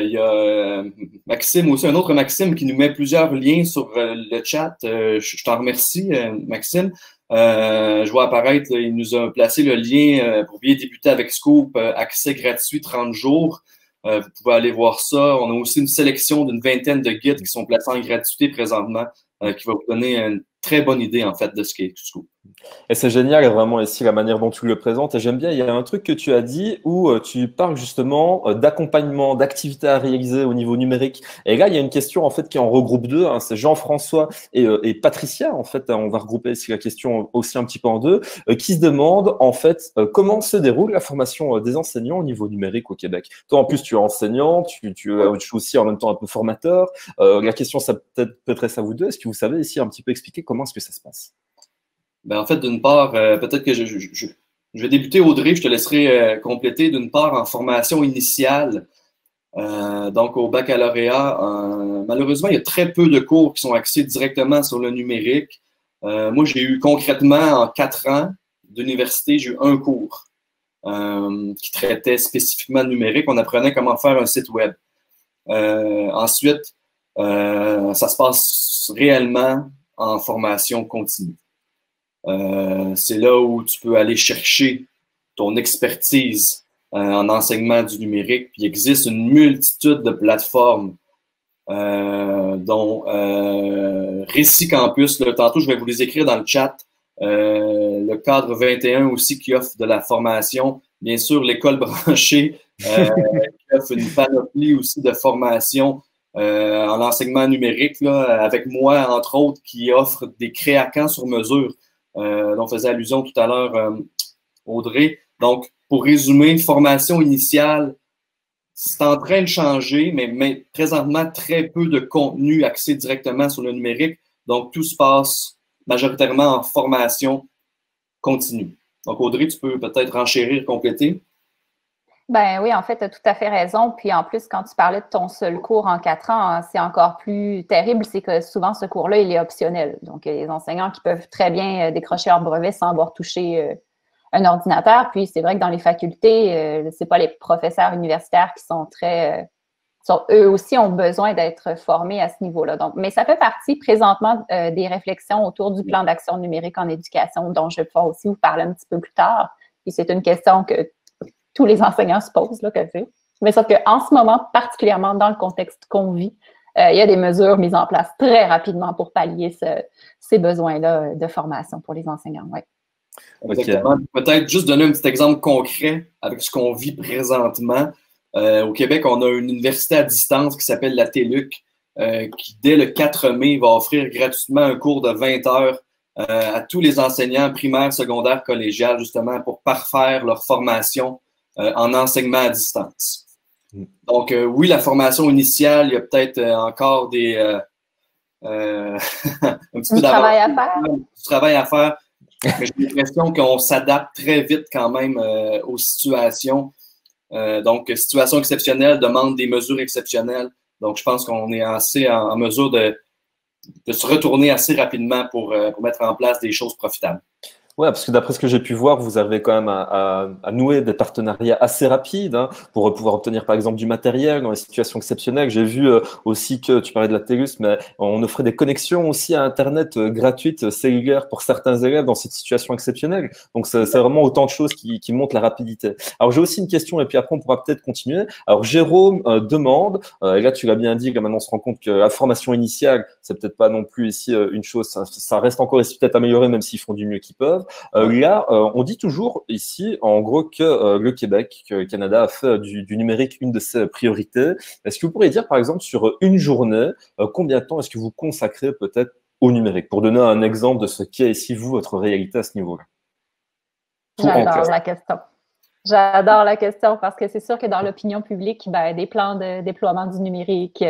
Il y a Maxime aussi, un autre Maxime qui nous met plusieurs liens sur le chat. Je t'en remercie, Maxime. Je vois apparaître, il nous a placé le lien pour bien débuter avec Scoop, accès gratuit 30 jours. Vous pouvez aller voir ça. On a aussi une sélection d'une vingtaine de guides qui sont placés en gratuité présentement, qui va vous donner une très bonne idée, en fait, de ce qu'est Scoop. Et c'est génial, vraiment, ici, la manière dont tu le présentes. Et j'aime bien, il y a un truc que tu as dit où tu parles justement d'accompagnement, d'activités à réaliser au niveau numérique. Et là, il y a une question, en fait, qui en regroupe deux. Hein, c'est Jean-François et Patricia, en fait. On va regrouper ici la question aussi un petit peu en deux, qui se demandent, en fait, comment se déroule la formation des enseignants au niveau numérique au Québec. Toi, en plus, tu es enseignant, tu es aussi en même temps un peu formateur. La question, ça peut-être à vous deux. Est-ce que vous savez ici un petit peu expliquer comment est-ce que ça se passe? Ben, en fait, d'une part, peut-être que je vais débuter, Audrey, je te laisserai compléter. D'une part, en formation initiale, donc au baccalauréat, malheureusement, il y a très peu de cours qui sont axés directement sur le numérique. Moi, j'ai eu concrètement, en 4 ans d'université, j'ai eu un cours qui traitait spécifiquement le numérique. On apprenait comment faire un site web. Ensuite, ça se passe réellement en formation continue. C'est là où tu peux aller chercher ton expertise en enseignement du numérique. Puis il existe une multitude de plateformes dont Récit Campus, là, tantôt je vais vous les écrire dans le chat, le cadre 21 aussi qui offre de la formation, bien sûr l'école branchée qui offre une panoplie aussi de formation en enseignement numérique, là, avec moi entre autres qui offre des créacans sur mesure. Dont faisait allusion tout à l'heure Audrey. Donc, pour résumer, formation initiale, c'est en train de changer, mais présentement, très peu de contenu axé directement sur le numérique. Donc, tout se passe majoritairement en formation continue. Donc, Audrey, tu peux peut-être renchérir, compléter? Ben oui, en fait, tu as tout à fait raison. Puis en plus, quand tu parlais de ton seul cours en 4 ans, hein, c'est encore plus terrible, c'est que souvent ce cours-là, il est optionnel. Donc, il y a des enseignants qui peuvent très bien décrocher leur brevet sans avoir touché un ordinateur. Puis c'est vrai que dans les facultés, c'est pas les professeurs universitaires qui sont eux aussi ont besoin d'être formés à ce niveau-là. Donc, mais ça fait partie présentement des réflexions autour du plan d'action numérique en éducation, dont je vais pouvoir aussi vous parler un petit peu plus tard. Puis c'est une question que tous les enseignants se posent, là, mais sauf qu'en ce moment, particulièrement dans le contexte qu'on vit, il y a des mesures mises en place très rapidement pour pallier ces besoins-là de formation pour les enseignants. Ouais. Exactement. Peut-être juste donner un petit exemple concret avec ce qu'on vit présentement. Au Québec, on a une université à distance qui s'appelle la TELUC, qui, dès le 4 mai, va offrir gratuitement un cours de 20 heures à tous les enseignants primaires, secondaires, collégiales, justement, pour parfaire leur formation en enseignement à distance. Donc, oui, la formation initiale, il y a peut-être encore un petit peu travail à faire. Du travail à faire. Mais j'ai l'impression qu'on s'adapte très vite quand même aux situations. Donc, situation exceptionnelle demande des mesures exceptionnelles. Donc, je pense qu'on est assez en mesure de se retourner assez rapidement pour mettre en place des choses profitables. Ouais, parce que d'après ce que j'ai pu voir, vous avez quand même à nouer des partenariats assez rapides pour pouvoir obtenir par exemple du matériel dans les situations exceptionnelles. J'ai vu aussi que tu parlais de la TELUS, mais on offrait des connexions aussi à Internet gratuites, cellulaires pour certains élèves dans cette situation exceptionnelle. Donc c'est vraiment autant de choses qui montrent la rapidité. Alors j'ai aussi une question et puis après on pourra peut-être continuer. Alors Jérôme demande, et là tu l'as bien dit, là maintenant on se rend compte que la formation initiale, c'est peut-être pas non plus ici une chose, ça reste encore ici peut-être amélioré même s'ils font du mieux qu'ils peuvent. Là, on dit toujours ici, en gros, que le Québec, que le Canada a fait du numérique une de ses priorités. Est-ce que vous pourriez dire, par exemple, sur une journée, combien de temps est-ce que vous consacrez peut-être au numérique? Pour donner un exemple de ce qu'est ici, vous, votre réalité à ce niveau-là. J'adore la question. J'adore la question parce que c'est sûr que dans l'opinion publique, des plans de déploiement du numérique,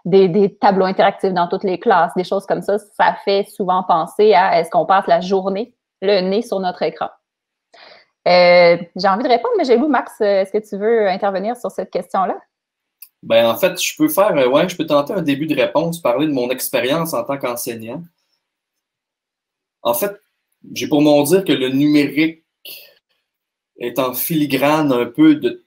des tableaux interactifs dans toutes les classes, des choses comme ça fait souvent penser à est-ce qu'on passe la journée le nez sur notre écran. J'ai envie de répondre, mais j'ai lu, Max, est-ce que tu veux intervenir sur cette question-là? Ben, en fait, je peux tenter un début de réponse, parler de mon expérience en tant qu'enseignant. En fait, j'ai pour mon dire que le numérique est en filigrane un peu de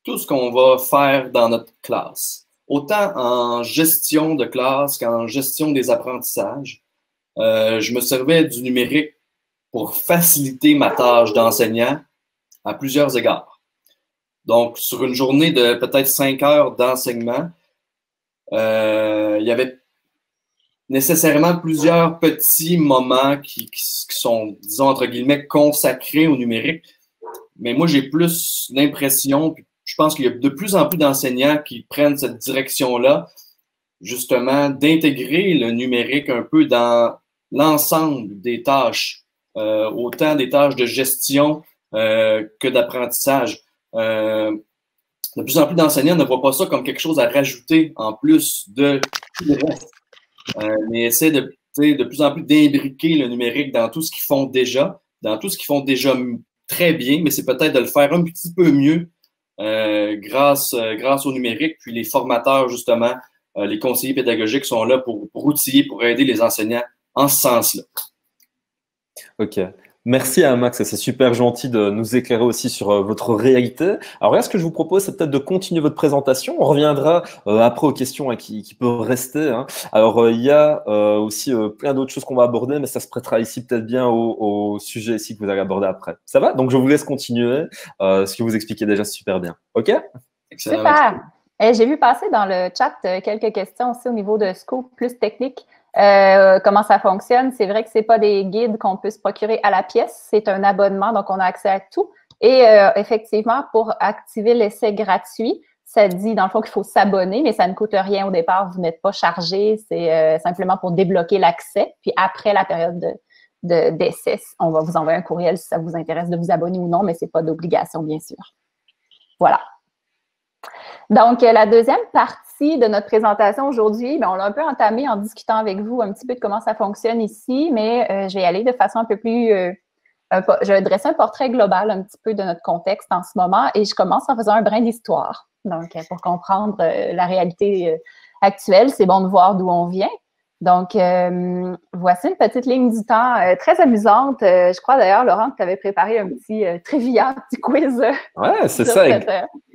tout ce qu'on va faire dans notre classe. Autant en gestion de classe qu'en gestion des apprentissages. Je me servais du numérique pour faciliter ma tâche d'enseignant à plusieurs égards. Donc, sur une journée de peut-être 5 heures d'enseignement, il y avait nécessairement plusieurs petits moments qui sont, disons, entre guillemets, consacrés au numérique. Mais moi, j'ai plus l'impression, puis je pense qu'il y a de plus en plus d'enseignants qui prennent cette direction-là, justement, d'intégrer le numérique un peu dans l'ensemble des tâches, autant des tâches de gestion que d'apprentissage. De plus en plus d'enseignants ne voient pas ça comme quelque chose à rajouter en plus de tout le reste, mais essaient de plus en plus d'imbriquer le numérique dans tout ce qu'ils font déjà, très bien, mais c'est peut-être de le faire un petit peu mieux grâce au numérique. Puis les formateurs, justement, les conseillers pédagogiques sont là pour outiller, pour aider les enseignants en ce sens-là. OK. Merci à Max, c'est super gentil de nous éclairer aussi sur votre réalité. Alors là, ce que je vous propose, c'est peut-être de continuer votre présentation. On reviendra après aux questions qui peuvent rester. Hein. Alors, il y a aussi plein d'autres choses qu'on va aborder, mais ça se prêtera ici peut-être bien au sujet ici que vous allez aborder après. Ça va? Donc, je vous laisse continuer. Ce que vous expliquez déjà super bien. OK? Excellent. Super! J'ai vu passer dans le chat quelques questions aussi au niveau de Scoop plus technique. Comment ça fonctionne? C'est vrai que c'est pas des guides qu'on peut se procurer à la pièce, c'est un abonnement, donc on a accès à tout. Et effectivement, pour activer l'essai gratuit, ça dit dans le fond qu'il faut s'abonner, mais ça ne coûte rien au départ, vous n'êtes pas chargé, c'est simplement pour débloquer l'accès. Puis après la période d'essai, on va vous envoyer un courriel si ça vous intéresse de vous abonner ou non, mais c'est pas d'obligation, bien sûr. Voilà. Donc, la deuxième partie de notre présentation aujourd'hui, on l'a un peu entamée en discutant avec vous un petit peu de comment ça fonctionne ici, mais je vais y aller de façon un peu plus… je vais dresser un portrait global un petit peu de notre contexte en ce moment et je commence en faisant un brin d'histoire. Donc, pour comprendre la réalité actuelle, c'est bon de voir d'où on vient. Donc, voici une petite ligne du temps très amusante. Je crois d'ailleurs, Laurent, que tu avais préparé un petit trivia, un petit quiz. Ouais, c'est ça.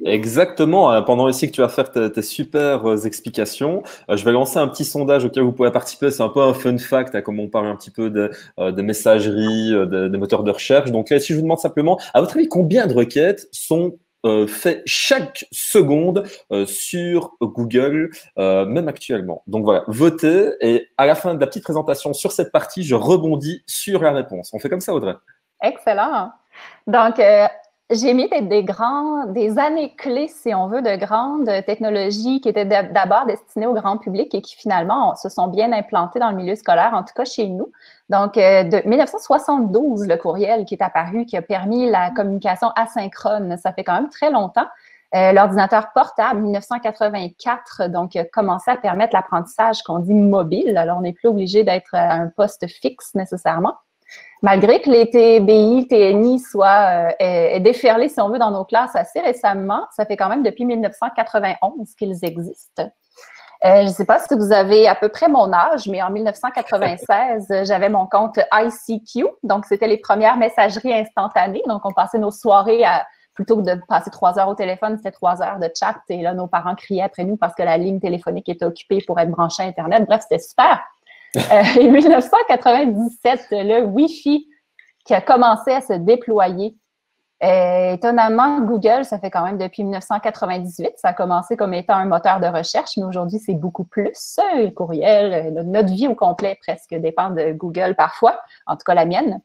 Exactement. Pendant ici que tu vas faire tes super explications, je vais lancer un petit sondage auquel vous pouvez participer. C'est un peu un fun fact, comme on parle un petit peu de messagerie, des moteurs de recherche. Donc là, si je vous demande simplement, à votre avis, combien de requêtes sont fait chaque seconde sur Google, même actuellement. Donc voilà, votez et à la fin de la petite présentation sur cette partie, je rebondis sur la réponse. On fait comme ça, Audrey? Excellent. Donc, j'ai mis des années clés, si on veut, de grandes technologies qui étaient d'abord destinées au grand public et qui finalement se sont bien implantées dans le milieu scolaire, en tout cas chez nous. Donc, de 1972, le courriel qui est apparu, qui a permis la communication asynchrone, ça fait quand même très longtemps. L'ordinateur portable, 1984, donc commençait à permettre l'apprentissage qu'on dit mobile. Alors, on n'est plus obligé d'être à un poste fixe nécessairement. Malgré que les TBI, TNI soient déferlés, si on veut, dans nos classes assez récemment, ça fait quand même depuis 1991 qu'ils existent. Je ne sais pas si vous avez à peu près mon âge, mais en 1996, j'avais mon compte ICQ. Donc, c'était les premières messageries instantanées. Donc, on passait nos soirées plutôt que de passer 3 heures au téléphone, c'était 3 heures de chat. Et là, nos parents criaient après nous parce que la ligne téléphonique était occupée pour être branchée à Internet. Bref, c'était super. Et 1997, le Wi-Fi qui a commencé à se déployer. Étonnamment, Google, ça fait quand même depuis 1998. Ça a commencé comme étant un moteur de recherche, mais aujourd'hui, c'est beaucoup plus. Le courriel, notre vie au complet presque dépend de Google parfois, en tout cas la mienne.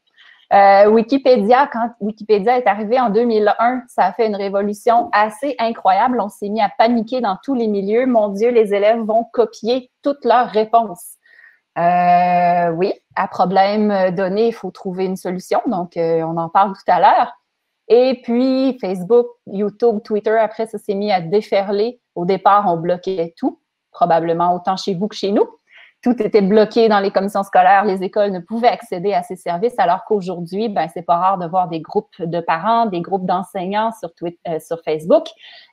Wikipédia, quand Wikipédia est arrivé en 2001, ça a fait une révolution assez incroyable. On s'est mis à paniquer dans tous les milieux. Mon Dieu, les élèves vont copier toutes leurs réponses. Oui, à problème donné, il faut trouver une solution. Donc, on en parle tout à l'heure. Et puis, Facebook, YouTube, Twitter, après, ça s'est mis à déferler. Au départ, on bloquait tout, probablement autant chez vous que chez nous. Tout était bloqué dans les commissions scolaires. Les écoles ne pouvaient accéder à ces services, alors qu'aujourd'hui, c'est pas rare de voir des groupes de parents, des groupes d'enseignants sur Facebook.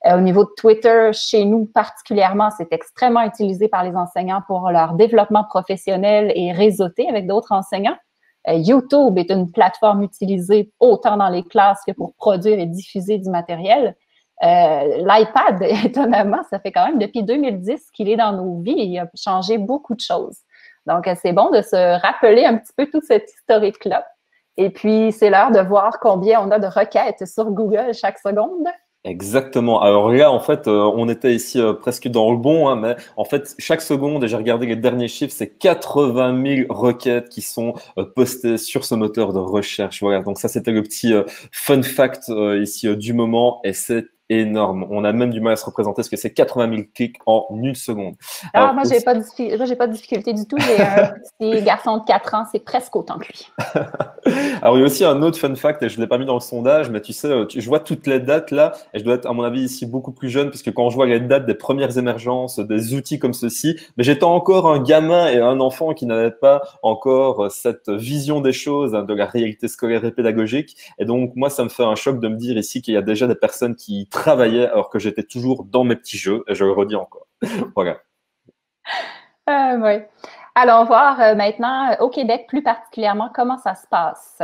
Au niveau de Twitter, chez nous particulièrement, c'est extrêmement utilisé par les enseignants pour leur développement professionnel et réseauté avec d'autres enseignants. YouTube est une plateforme utilisée autant dans les classes que pour produire et diffuser du matériel. L'iPad, étonnamment, ça fait quand même depuis 2010 qu'il est dans nos vies et il a changé beaucoup de choses. Donc, c'est bon de se rappeler un petit peu tout cet historique-là. Et puis, c'est l'heure de voir combien on a de requêtes sur Google chaque seconde. Exactement. Alors là, en fait, on était ici presque dans le bon, hein, mais en fait, chaque seconde, et j'ai regardé les derniers chiffres, c'est 80 000 requêtes qui sont postées sur ce moteur de recherche. Voilà. Donc ça, c'était le petit fun fact ici du moment, et c'est énorme. On a même du mal à se représenter ce que c'est 80 000 clics en une seconde. Alors, moi, j'ai pas de difficulté du tout. J'ai un petit garçon de 4 ans, c'est presque autant que lui. Alors, il y a aussi un autre fun fact, et je ne l'ai pas mis dans le sondage, mais tu sais, je vois toutes les dates là, et je dois être, à mon avis, ici beaucoup plus jeune, puisque quand je vois les dates des premières émergences, des outils comme ceci, mais j'étais encore un gamin et un enfant qui n'avait pas encore cette vision des choses, hein, de la réalité scolaire et pédagogique. Et donc, moi, ça me fait un choc de me dire ici qu'il y a déjà des personnes qui travaillaient alors que j'étais toujours dans mes petits jeux, et je le redis encore. Voilà. Oui. Allons voir maintenant au Québec plus particulièrement comment ça se passe.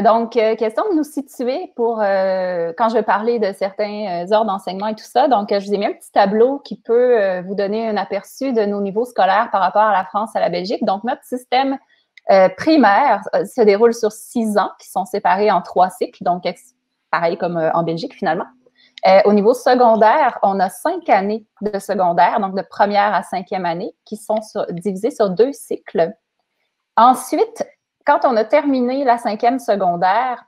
Donc, question de nous situer pour quand je vais parler de certains heures d'enseignement et tout ça. Donc, je vous ai mis un petit tableau qui peut vous donner un aperçu de nos niveaux scolaires par rapport à la France, à la Belgique. Donc, notre système primaire se déroule sur 6 ans qui sont séparés en 3 cycles. Donc, pareil comme en Belgique finalement. Au niveau secondaire, on a 5 années de secondaire, donc de première à 5e année, qui sont divisées sur 2 cycles. Ensuite, quand on a terminé la 5e secondaire,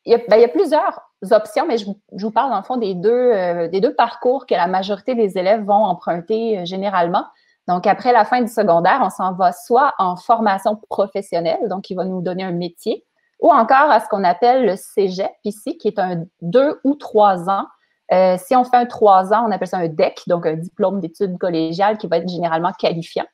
il y a plusieurs options, mais je vous parle dans le fond des deux parcours que la majorité des élèves vont emprunter généralement. Donc, après la fin du secondaire, on s'en va soit en formation professionnelle, donc qui va nous donner un métier, ou encore à ce qu'on appelle le cégep ici, qui est un 2 ou 3 ans. Si on fait un 3 ans, on appelle ça un DEC, donc un diplôme d'études collégiales qui va être généralement qualifiant.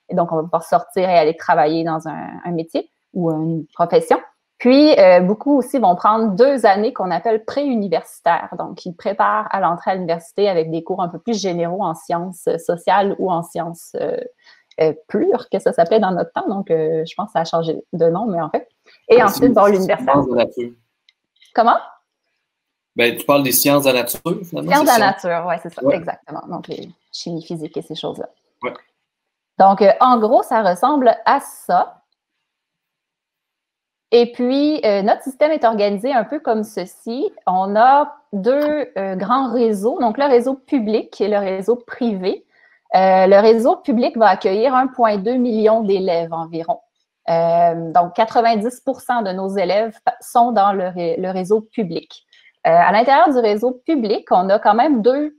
Et donc, on va pouvoir sortir et aller travailler dans un métier ou une profession. Puis, beaucoup aussi vont prendre 2 années qu'on appelle pré-universitaires. Donc, ils préparent à l'entrée à l'université avec des cours un peu plus généraux en sciences sociales ou en sciences pures, que ça s'appelait dans notre temps. Donc, je pense que ça a changé de nom, mais en fait. Et ensuite, bon, l'université. Comment? Ben, tu parles des sciences de la nature, finalement. Sciences de la nature, oui, c'est ça, ouais. Exactement. Donc, les chimie physique et ces choses-là. Ouais. Donc, en gros, ça ressemble à ça. Et puis, notre système est organisé un peu comme ceci. On a 2 grands réseaux, donc le réseau public et le réseau privé. Le réseau public va accueillir 1,2 million d'élèves environ. Donc, 90% de nos élèves sont dans le réseau public. À l'intérieur du réseau public, on a quand même 2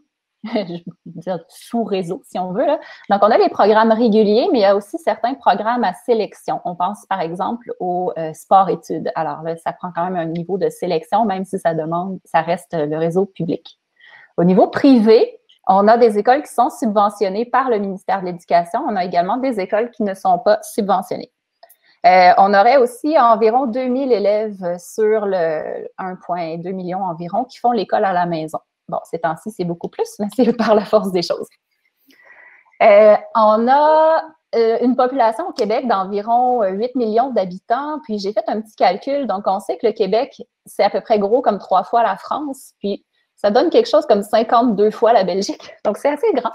je vais dire sous-réseaux, si on veut, là. Donc, on a les programmes réguliers, mais il y a aussi certains programmes à sélection. On pense, par exemple, au sport-études. Alors là, ça prend quand même un niveau de sélection, même si ça reste le réseau public. Au niveau privé, on a des écoles qui sont subventionnées par le ministère de l'Éducation. On a également des écoles qui ne sont pas subventionnées. On aurait aussi environ 2000 élèves sur le 1,2 million environ qui font l'école à la maison. Bon, ces temps-ci, c'est beaucoup plus, mais c'est par la force des choses. On a une population au Québec d'environ 8 millions d'habitants, puis j'ai fait un petit calcul. Donc, on sait que le Québec, c'est à peu près gros comme 3 fois la France, puis ça donne quelque chose comme 52 fois la Belgique. Donc, c'est assez grand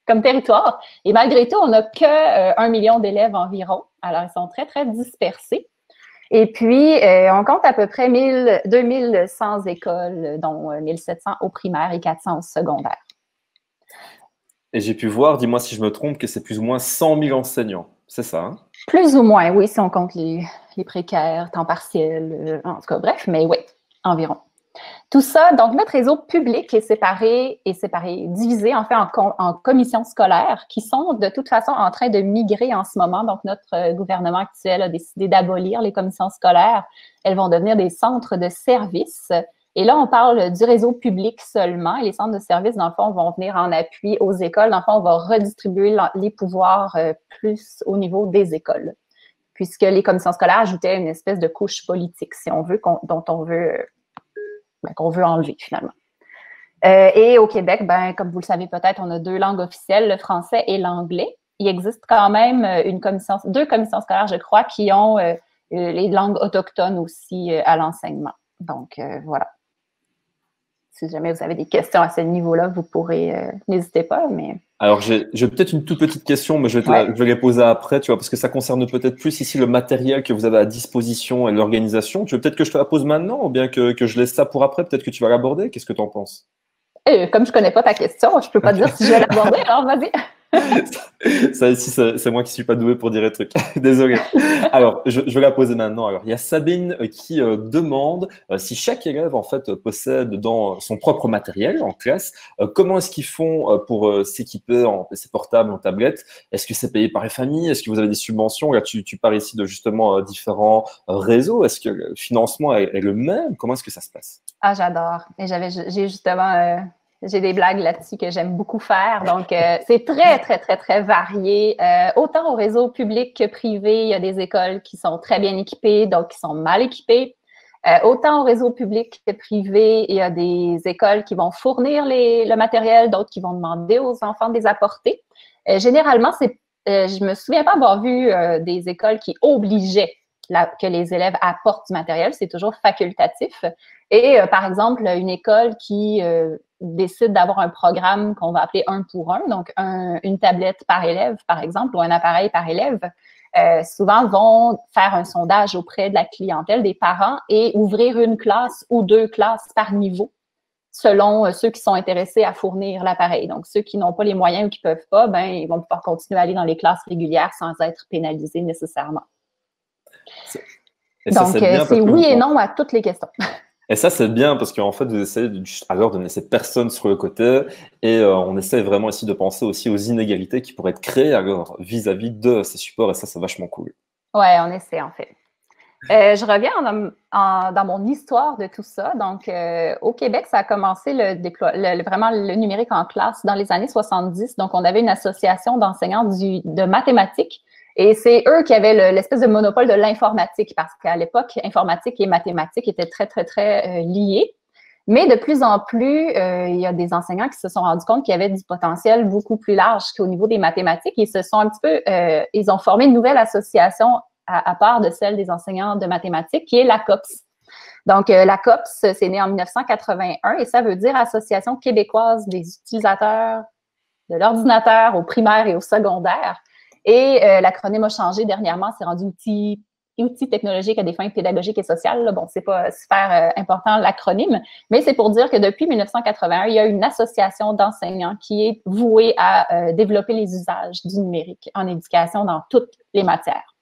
comme territoire. Et malgré tout, on n'a que 1 million d'élèves environ. Alors, ils sont très, très dispersés. Et puis, on compte à peu près 2100 écoles, dont 1700 au primaire et 400 au secondaire. Et j'ai pu voir, dis-moi si je me trompe, que c'est plus ou moins 100 000 enseignants. C'est ça, hein? Plus ou moins, oui, si on compte les précaires, temps partiel, en tout cas, bref, mais oui, environ. Tout ça, donc notre réseau public est divisé en fait en commissions scolaires qui sont de toute façon en train de migrer en ce moment. Donc notre gouvernement actuel a décidé d'abolir les commissions scolaires. Elles vont devenir des centres de services. Et là, on parle du réseau public seulement. Et les centres de services, dans le fond, vont venir en appui aux écoles. Dans le fond, on va redistribuer les pouvoirs plus au niveau des écoles, puisque les commissions scolaires ajoutaient une espèce de couche politique, si on veut, qu'on veut enlever finalement. Et au Québec, comme vous le savez peut-être, on a 2 langues officielles, le français et l'anglais. Il existe quand même 2 commissions scolaires, je crois, qui ont les langues autochtones aussi à l'enseignement. Donc, voilà. si jamais vous avez des questions à ce niveau-là, vous pourrez, n'hésitez pas. Mais... Alors, j'ai peut-être une toute petite question, mais je vais les poser après, tu vois, parce que ça concerne peut-être plus ici le matériel que vous avez à disposition et l'organisation. Tu veux peut-être que je te la pose maintenant ou bien que je laisse ça pour après? Peut-être que tu vas l'aborder. Qu'est-ce que tu en penses? Comme je connais pas ta question, je peux pas dire si je vais l'aborder, alors vas-y. Ça ici, c'est moi qui suis pas doué pour dire les trucs. Désolé. Alors, je vais la poser maintenant. Alors, il y a Sabine qui demande si chaque élève en fait possède dans son propre matériel en classe, comment est-ce qu'ils font pour s'équiper en PC portable, en tablette? Est-ce que c'est payé par les familles? Est-ce que vous avez des subventions? Là, tu parles ici de justement différents réseaux. Est-ce que le financement est le même? Comment est-ce que ça se passe? Ah, j'adore. Et j'ai justement j'ai des blagues là-dessus que j'aime beaucoup faire. Donc, c'est très, très, très, très varié. Autant au réseau public que privé, il y a des écoles qui sont très bien équipées, d'autres qui sont mal équipées. Autant au réseau public que privé, il y a des écoles qui vont fournir le matériel, d'autres qui vont demander aux enfants de les apporter. Généralement, je me souviens pas avoir vu des écoles qui obligeaient que les élèves apportent du matériel. C'est toujours facultatif. Et par exemple, une école qui décide d'avoir un programme qu'on va appeler 1 pour 1, donc une tablette par élève, par exemple, ou un appareil par élève, souvent vont faire un sondage auprès de la clientèle, des parents, et ouvrir une classe ou 2 classes par niveau, selon ceux qui sont intéressés à fournir l'appareil. Donc, ceux qui n'ont pas les moyens ou qui ne peuvent pas, ben, ils vont pouvoir continuer à aller dans les classes régulières sans être pénalisés nécessairement. Donc, c'est oui et non à toutes les questions. Et ça, c'est bien parce qu'en fait, vous essayez alors de ne laisser personne sur le côté et on essaie vraiment ici de penser aussi aux inégalités qui pourraient être créées alors vis-à-vis de ces supports et ça, c'est vachement cool. Ouais, on essaie en fait. Je reviens dans mon histoire de tout ça. Donc, au Québec, ça a commencé vraiment le numérique en classe dans les années 70. Donc, on avait une association d'enseignants de mathématiques. Et c'est eux qui avaient l'espèce de monopole de l'informatique parce qu'à l'époque, informatique et mathématiques étaient très, très, très liés. Mais de plus en plus, il y a des enseignants qui se sont rendus compte qu'il y avait du potentiel beaucoup plus large qu'au niveau des mathématiques. Ils se sont un petit peu, ils ont formé une nouvelle association à part de celle des enseignants de mathématiques qui est l'ACOPS. Donc, l'ACOPS, c'est né en 1981 et ça veut dire Association québécoise des utilisateurs de l'ordinateur au primaire et au secondaire. Et l'acronyme a changé dernièrement, c'est rendu outils technologiques à des fins pédagogiques et sociales. Là. Bon, c'est pas super important l'acronyme, mais c'est pour dire que depuis 1981, il y a une association d'enseignants qui est vouée à développer les usages du numérique en éducation dans toutes les matières.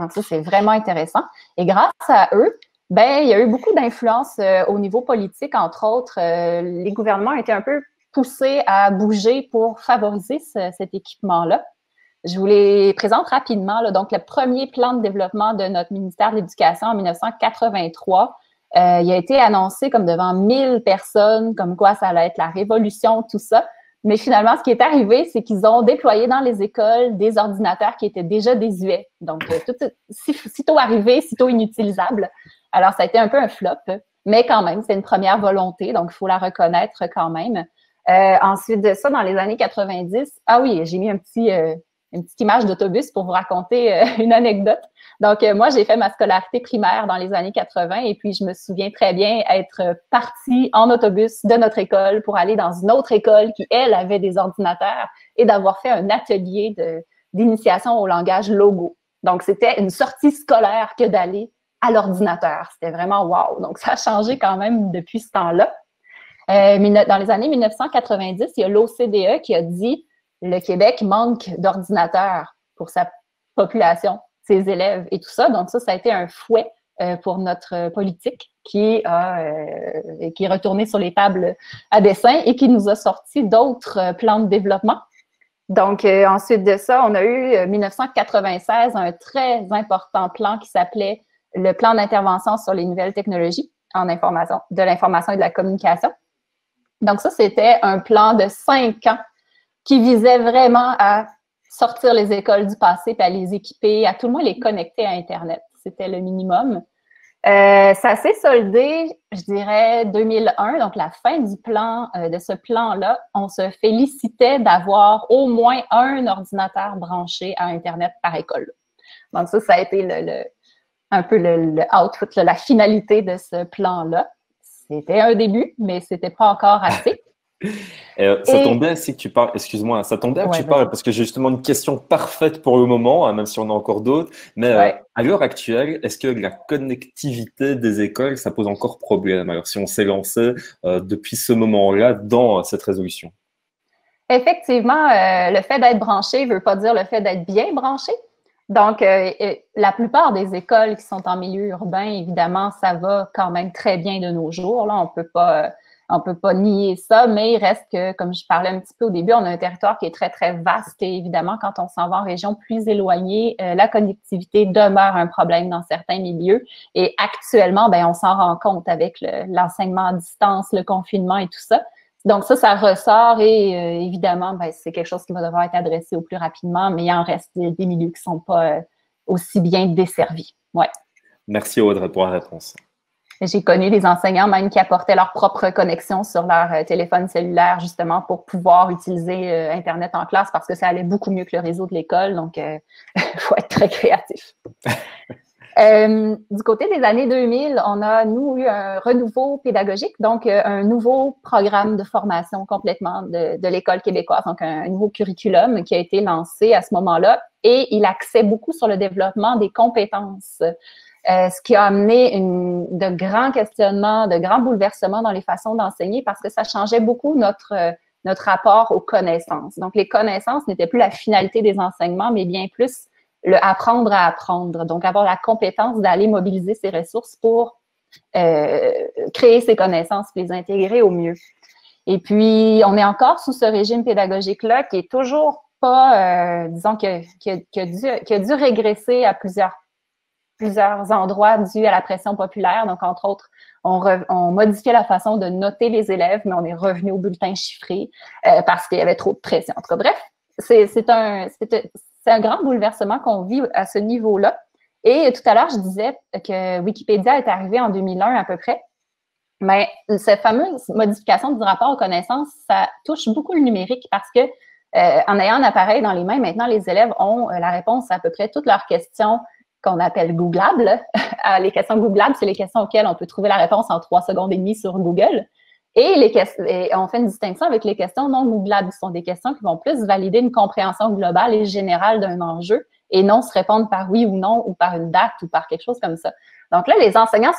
Donc ça, c'est vraiment intéressant. Et grâce à eux, ben, il y a eu beaucoup d'influence au niveau politique, entre autres. Les gouvernements étaient un peu poussés à bouger pour favoriser cet équipement-là. Je vous les présente rapidement. Là. Donc, le premier plan de développement de notre ministère de l'Éducation en 1983, il a été annoncé comme devant 1000 personnes, comme quoi ça allait être la révolution, tout ça. Mais finalement, ce qui est arrivé, c'est qu'ils ont déployé dans les écoles des ordinateurs qui étaient déjà désuets. Donc, sitôt arrivé, sitôt inutilisable. Alors, ça a été un peu un flop, mais quand même, c'est une première volonté, donc il faut la reconnaître quand même. Ensuite de ça, dans les années 90, ah oui, j'ai mis une petite image d'autobus pour vous raconter une anecdote. Donc, moi, j'ai fait ma scolarité primaire dans les années 80 et puis je me souviens très bien être partie en autobus de notre école pour aller dans une autre école qui, elle, avait des ordinateurs et d'avoir fait un atelier d'initiation au langage Logo. Donc, c'était une sortie scolaire que d'aller à l'ordinateur. C'était vraiment wow. Donc, ça a changé quand même depuis ce temps-là. Dans les années 1990, il y a l'OCDE qui a dit le Québec manque d'ordinateurs pour sa population, ses élèves et tout ça. Donc ça a été un fouet pour notre politique qui est retournée sur les tables à dessin et qui nous a sorti d'autres plans de développement. Donc, ensuite de ça, on a eu 1996 un très important plan qui s'appelait le plan d'intervention sur les nouvelles technologies de l'information et de la communication. Donc ça, c'était un plan de 5 ans qui visait vraiment à sortir les écoles du passé et à les équiper, à tout le moins les connecter à Internet. C'était le minimum. Ça s'est soldé, je dirais, 2001, donc la fin du plan, de ce plan-là. On se félicitait d'avoir au moins un ordinateur branché à Internet par école. Donc ça a été un peu le output, la finalité de ce plan-là. c'était un début, mais c'était pas encore assez. Ça tombait assez que tu parles, excuse-moi, ça tombait que tu parles parce que j'ai justement une question parfaite pour le moment, hein, même si on a encore d'autres. Mais à l'heure actuelle, est-ce que la connectivité des écoles, ça pose encore problème? Alors, si on s'est lancé depuis ce moment-là dans cette résolution. Effectivement, le fait d'être branché ne veut pas dire le fait d'être bien branché. Donc, la plupart des écoles qui sont en milieu urbain, évidemment, ça va quand même très bien de nos jours. Là, on peut pas nier ça, mais il reste que, comme je parlais un petit peu au début, on a un territoire qui est très, très vaste et évidemment, quand on s'en va en région plus éloignée, la connectivité demeure un problème dans certains milieux. Et actuellement, ben, on s'en rend compte avec l'enseignement à distance, le confinement et tout ça. Donc ça ressort et évidemment, ben, c'est quelque chose qui va devoir être adressé au plus rapidement, mais il en reste des milieux qui ne sont pas aussi bien desservis. Ouais. Merci Audrey pour la réponse. J'ai connu des enseignants même qui apportaient leur propre connexion sur leur téléphone cellulaire justement pour pouvoir utiliser Internet en classe parce que ça allait beaucoup mieux que le réseau de l'école. Donc, il faut être très créatif. Du côté des années 2000, on a, nous, eu un renouveau pédagogique, donc un nouveau programme de formation complètement de l'École québécoise, donc un nouveau curriculum qui a été lancé à ce moment-là et il axait beaucoup sur le développement des compétences. Ce qui a amené de grands questionnements, de grands bouleversements dans les façons d'enseigner parce que ça changeait beaucoup notre rapport aux connaissances. Donc, les connaissances n'étaient plus la finalité des enseignements, mais bien plus le apprendre à apprendre. Donc, avoir la compétence d'aller mobiliser ses ressources pour créer ses connaissances, les intégrer au mieux. Et puis, on est encore sous ce régime pédagogique-là qui est toujours pas, disons, qui a dû régresser à plusieurs endroits dus à la pression populaire. Donc, entre autres, on modifiait la façon de noter les élèves, mais on est revenu au bulletin chiffré parce qu'il y avait trop de pression. En tout cas, bref, c'est un grand bouleversement qu'on vit à ce niveau-là. Et tout à l'heure, je disais que Wikipédia est arrivé en 2001 à peu près. Mais cette fameuse modification du rapport aux connaissances, ça touche beaucoup le numérique parce que en ayant un appareil dans les mains, maintenant, les élèves ont la réponse à peu près toutes leurs questions qu'on appelle googlables. Les questions googlables, c'est les questions auxquelles on peut trouver la réponse en 3 secondes et demie sur Google. Et on fait une distinction avec les questions non googlables. Ce sont des questions qui vont plus valider une compréhension globale et générale d'un enjeu et non se répondre par oui ou non ou par une date ou par quelque chose comme ça. Donc là, les enseignants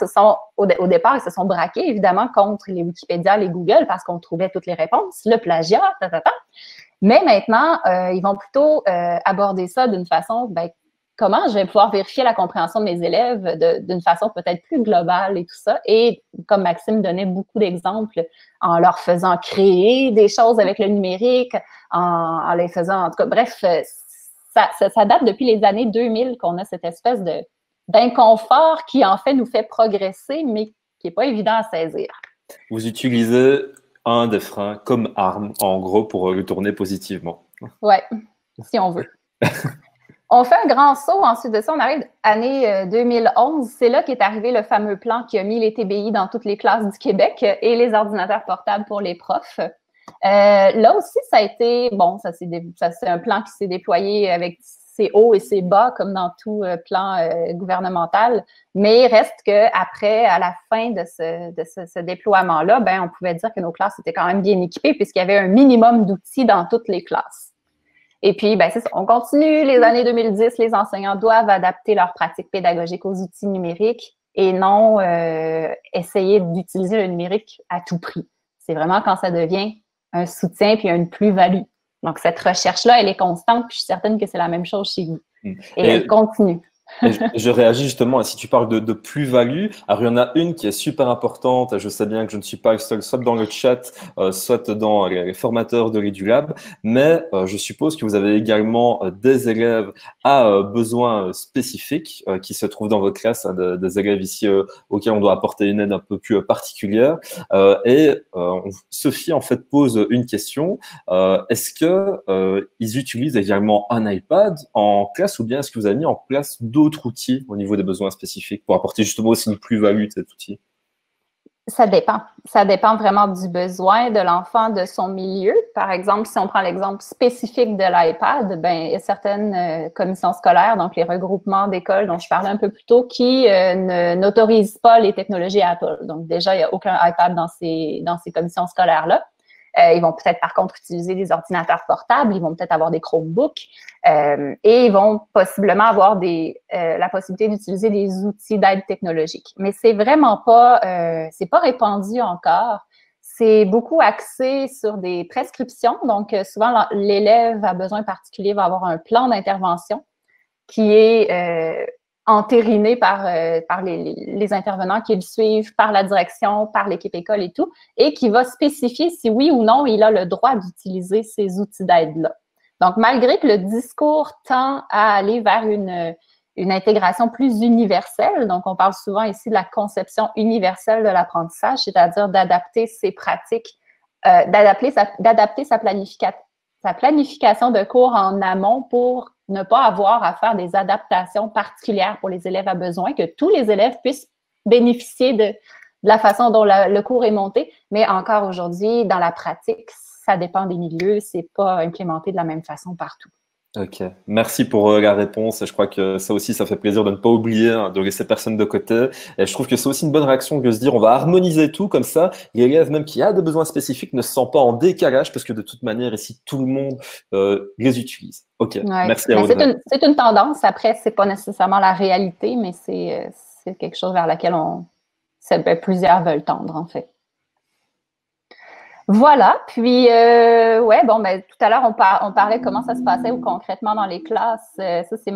au départ, ils se sont braqués évidemment contre les Wikipédia, les Google parce qu'on trouvait toutes les réponses, le plagiat, Mais maintenant, ils vont plutôt aborder ça d'une façon, comment je vais pouvoir vérifier la compréhension de mes élèves d'une façon peut-être plus globale et tout ça. Et comme Maxime donnait beaucoup d'exemples en leur faisant créer des choses avec le numérique, en les faisant, en tout cas, bref, ça date depuis les années 2000 qu'on a cette espèce d'inconfort qui en fait nous fait progresser, mais qui n'est pas évident à saisir. Vous utilisez un des freins comme arme, en gros, pour le tourner positivement. Oui, si on veut. On fait un grand saut, ensuite de ça, on arrive année 2011. C'est là qu'est arrivé le fameux plan qui a mis les TBI dans toutes les classes du Québec et les ordinateurs portables pour les profs. Là aussi, ça a été, bon, c'est un plan qui s'est déployé avec ses hauts et ses bas, comme dans tout plan gouvernemental. Mais il reste qu'après, à la fin de ce déploiement-là, on pouvait dire que nos classes étaient quand même bien équipées puisqu'il y avait un minimum d'outils dans toutes les classes. Et puis, c'est ça, on continue. Les années 2010, les enseignants doivent adapter leurs pratiques pédagogiques aux outils numériques et non essayer d'utiliser le numérique à tout prix. C'est vraiment quand ça devient un soutien puis une plus-value. Donc, cette recherche-là, elle est constante, puis je suis certaine que c'est la même chose chez vous. Et elle continue. Je réagis justement, si tu parles de plus-value, alors il y en a une qui est super importante, je sais bien que je ne suis pas le seul, soit dans le chat, soit dans les formateurs de l'EduLab, mais je suppose que vous avez également des élèves à besoins spécifiques qui se trouvent dans votre classe, des élèves ici auxquels on doit apporter une aide un peu plus particulière. Sophie en fait pose une question, est-ce que ils utilisent également un iPad en classe ou bien est-ce que vous avez mis en place d'autres outils au niveau des besoins spécifiques pour apporter justement aussi une plus-value de cet outil? Ça dépend. Ça dépend vraiment du besoin de l'enfant, de son milieu. Par exemple, si on prend l'exemple spécifique de l'iPad, ben, il y a certaines commissions scolaires, donc les regroupements d'écoles dont je parlais un peu plus tôt, qui n'autorisent pas les technologies Apple. Donc déjà, il n'y a aucun iPad dans ces commissions scolaires-là. Ils vont peut-être, par contre, utiliser des ordinateurs portables, ils vont peut-être avoir des Chromebooks et ils vont possiblement avoir la possibilité d'utiliser des outils d'aide technologique. Mais c'est vraiment pas, c'est pas répandu encore. C'est beaucoup axé sur des prescriptions. Donc, souvent, l'élève à besoin particulier va avoir un plan d'intervention qui est entériné par les intervenants qui le suivent, par la direction, par l'équipe école et tout, et qui va spécifier si oui ou non il a le droit d'utiliser ces outils d'aide-là. Donc, malgré que le discours tend à aller vers une intégration plus universelle, donc on parle souvent ici de la conception universelle de l'apprentissage, c'est-à-dire d'adapter ses pratiques, d'adapter sa planification de cours en amont pour ne pas avoir à faire des adaptations particulières pour les élèves à besoin, que tous les élèves puissent bénéficier de la façon dont le cours est monté. Mais encore aujourd'hui, dans la pratique, ça dépend des milieux, c'est pas implémenté de la même façon partout. Ok, merci pour la réponse. Je crois que ça aussi, ça fait plaisir de ne pas oublier, hein, de laisser personne de côté. Et je trouve que c'est aussi une bonne réaction que de se dire on va harmoniser tout comme ça. L'élève même qui a des besoins spécifiques ne se sent pas en décalage parce que de toute manière, ici, tout le monde les utilise. Ok, merci à vous. C'est une tendance. Après, c'est pas nécessairement la réalité, mais c'est quelque chose vers laquelle plusieurs veulent tendre, en fait. Voilà, puis tout à l'heure, on parlait comment ça se passait concrètement dans les classes. Ça, c'est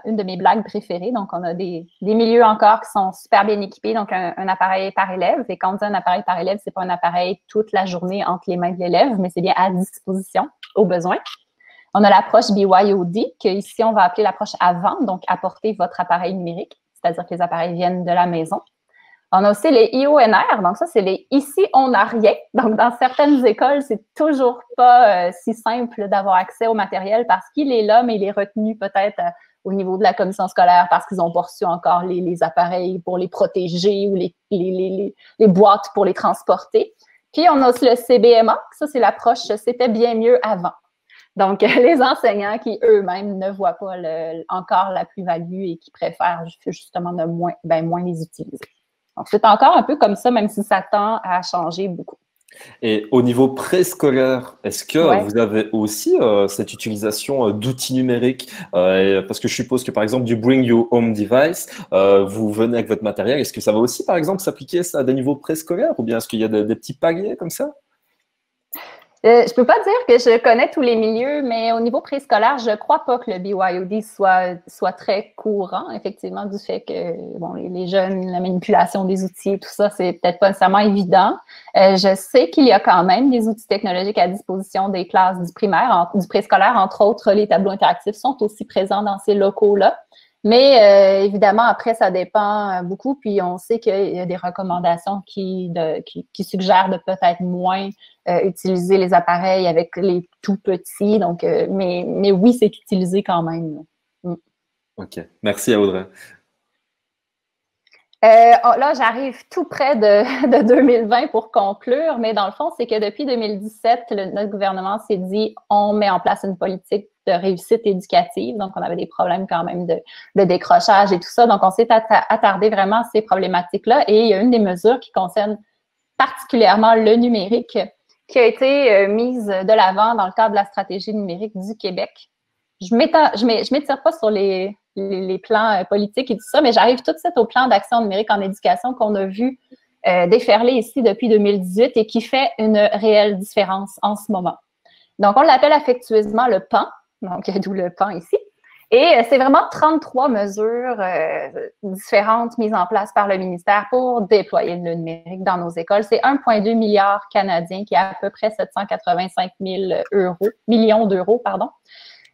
une de mes blagues préférées. Donc, on a des milieux encore qui sont super bien équipés, donc un appareil par élève. Et quand on dit un appareil par élève, c'est pas un appareil toute la journée entre les mains de l'élève, mais c'est bien à disposition, au besoin. On a l'approche BYOD, qu'ici, on va appeler l'approche avant, donc apporter votre appareil numérique, c'est-à-dire que les appareils viennent de la maison. On a aussi les IONR, donc ça, c'est les « ici, on n'a rien ». Donc, dans certaines écoles, c'est toujours pas si simple d'avoir accès au matériel parce qu'il est là, mais il est retenu peut-être au niveau de la commission scolaire parce qu'ils n'ont pas reçu encore les appareils pour les protéger ou les boîtes pour les transporter. Puis, on a aussi le CBMA, ça, c'est l'approche « c'était bien mieux avant ». Donc, les enseignants qui eux-mêmes ne voient pas encore la plus-value et qui préfèrent justement moins les utiliser. Donc, c'est encore un peu comme ça, même si ça tend à changer beaucoup. Et au niveau préscolaire, est-ce que vous avez aussi cette utilisation d'outils numériques parce que je suppose que, par exemple, du Bring Your Home Device, vous venez avec votre matériel. Est-ce que ça va aussi, par exemple, s'appliquer à des niveaux préscolaires ou bien est-ce qu'il y a des petits paliers comme ça? Je peux pas dire que je connais tous les milieux, mais au niveau préscolaire, je crois pas que le BYOD soit très courant, effectivement, du fait que les jeunes, la manipulation des outils et tout ça, c'est peut-être pas nécessairement évident. Je sais qu'il y a quand même des outils technologiques à disposition des classes du primaire, du préscolaire, entre autres, les tableaux interactifs sont aussi présents dans ces locaux-là. Mais évidemment, après, ça dépend beaucoup. Puis, on sait qu'il y a des recommandations qui suggèrent de peut-être moins utiliser les appareils avec les tout petits. Donc, mais oui, c'est utilisé quand même. OK. Merci à Audrey. Là, j'arrive tout près de 2020 pour conclure, mais dans le fond, c'est que depuis 2017, notre gouvernement s'est dit on met en place une politique de réussite éducative. Donc, on avait des problèmes quand même de décrochage et tout ça. Donc, on s'est attardé vraiment à ces problématiques-là. Et il y a une des mesures qui concerne particulièrement le numérique qui a été mise de l'avant dans le cadre de la stratégie numérique du Québec. Je m'étire pas sur les plans politiques et tout ça, mais j'arrive tout de suite au plan d'action numérique en éducation qu'on a vu déferler ici depuis 2018 et qui fait une réelle différence en ce moment. Donc, on l'appelle affectueusement le PAN, donc d'où le PAN ici. Et c'est vraiment 33 mesures différentes mises en place par le ministère pour déployer le numérique dans nos écoles. C'est 1,2 milliard canadiens, qui est à peu près 785 millions d'euros, pardon.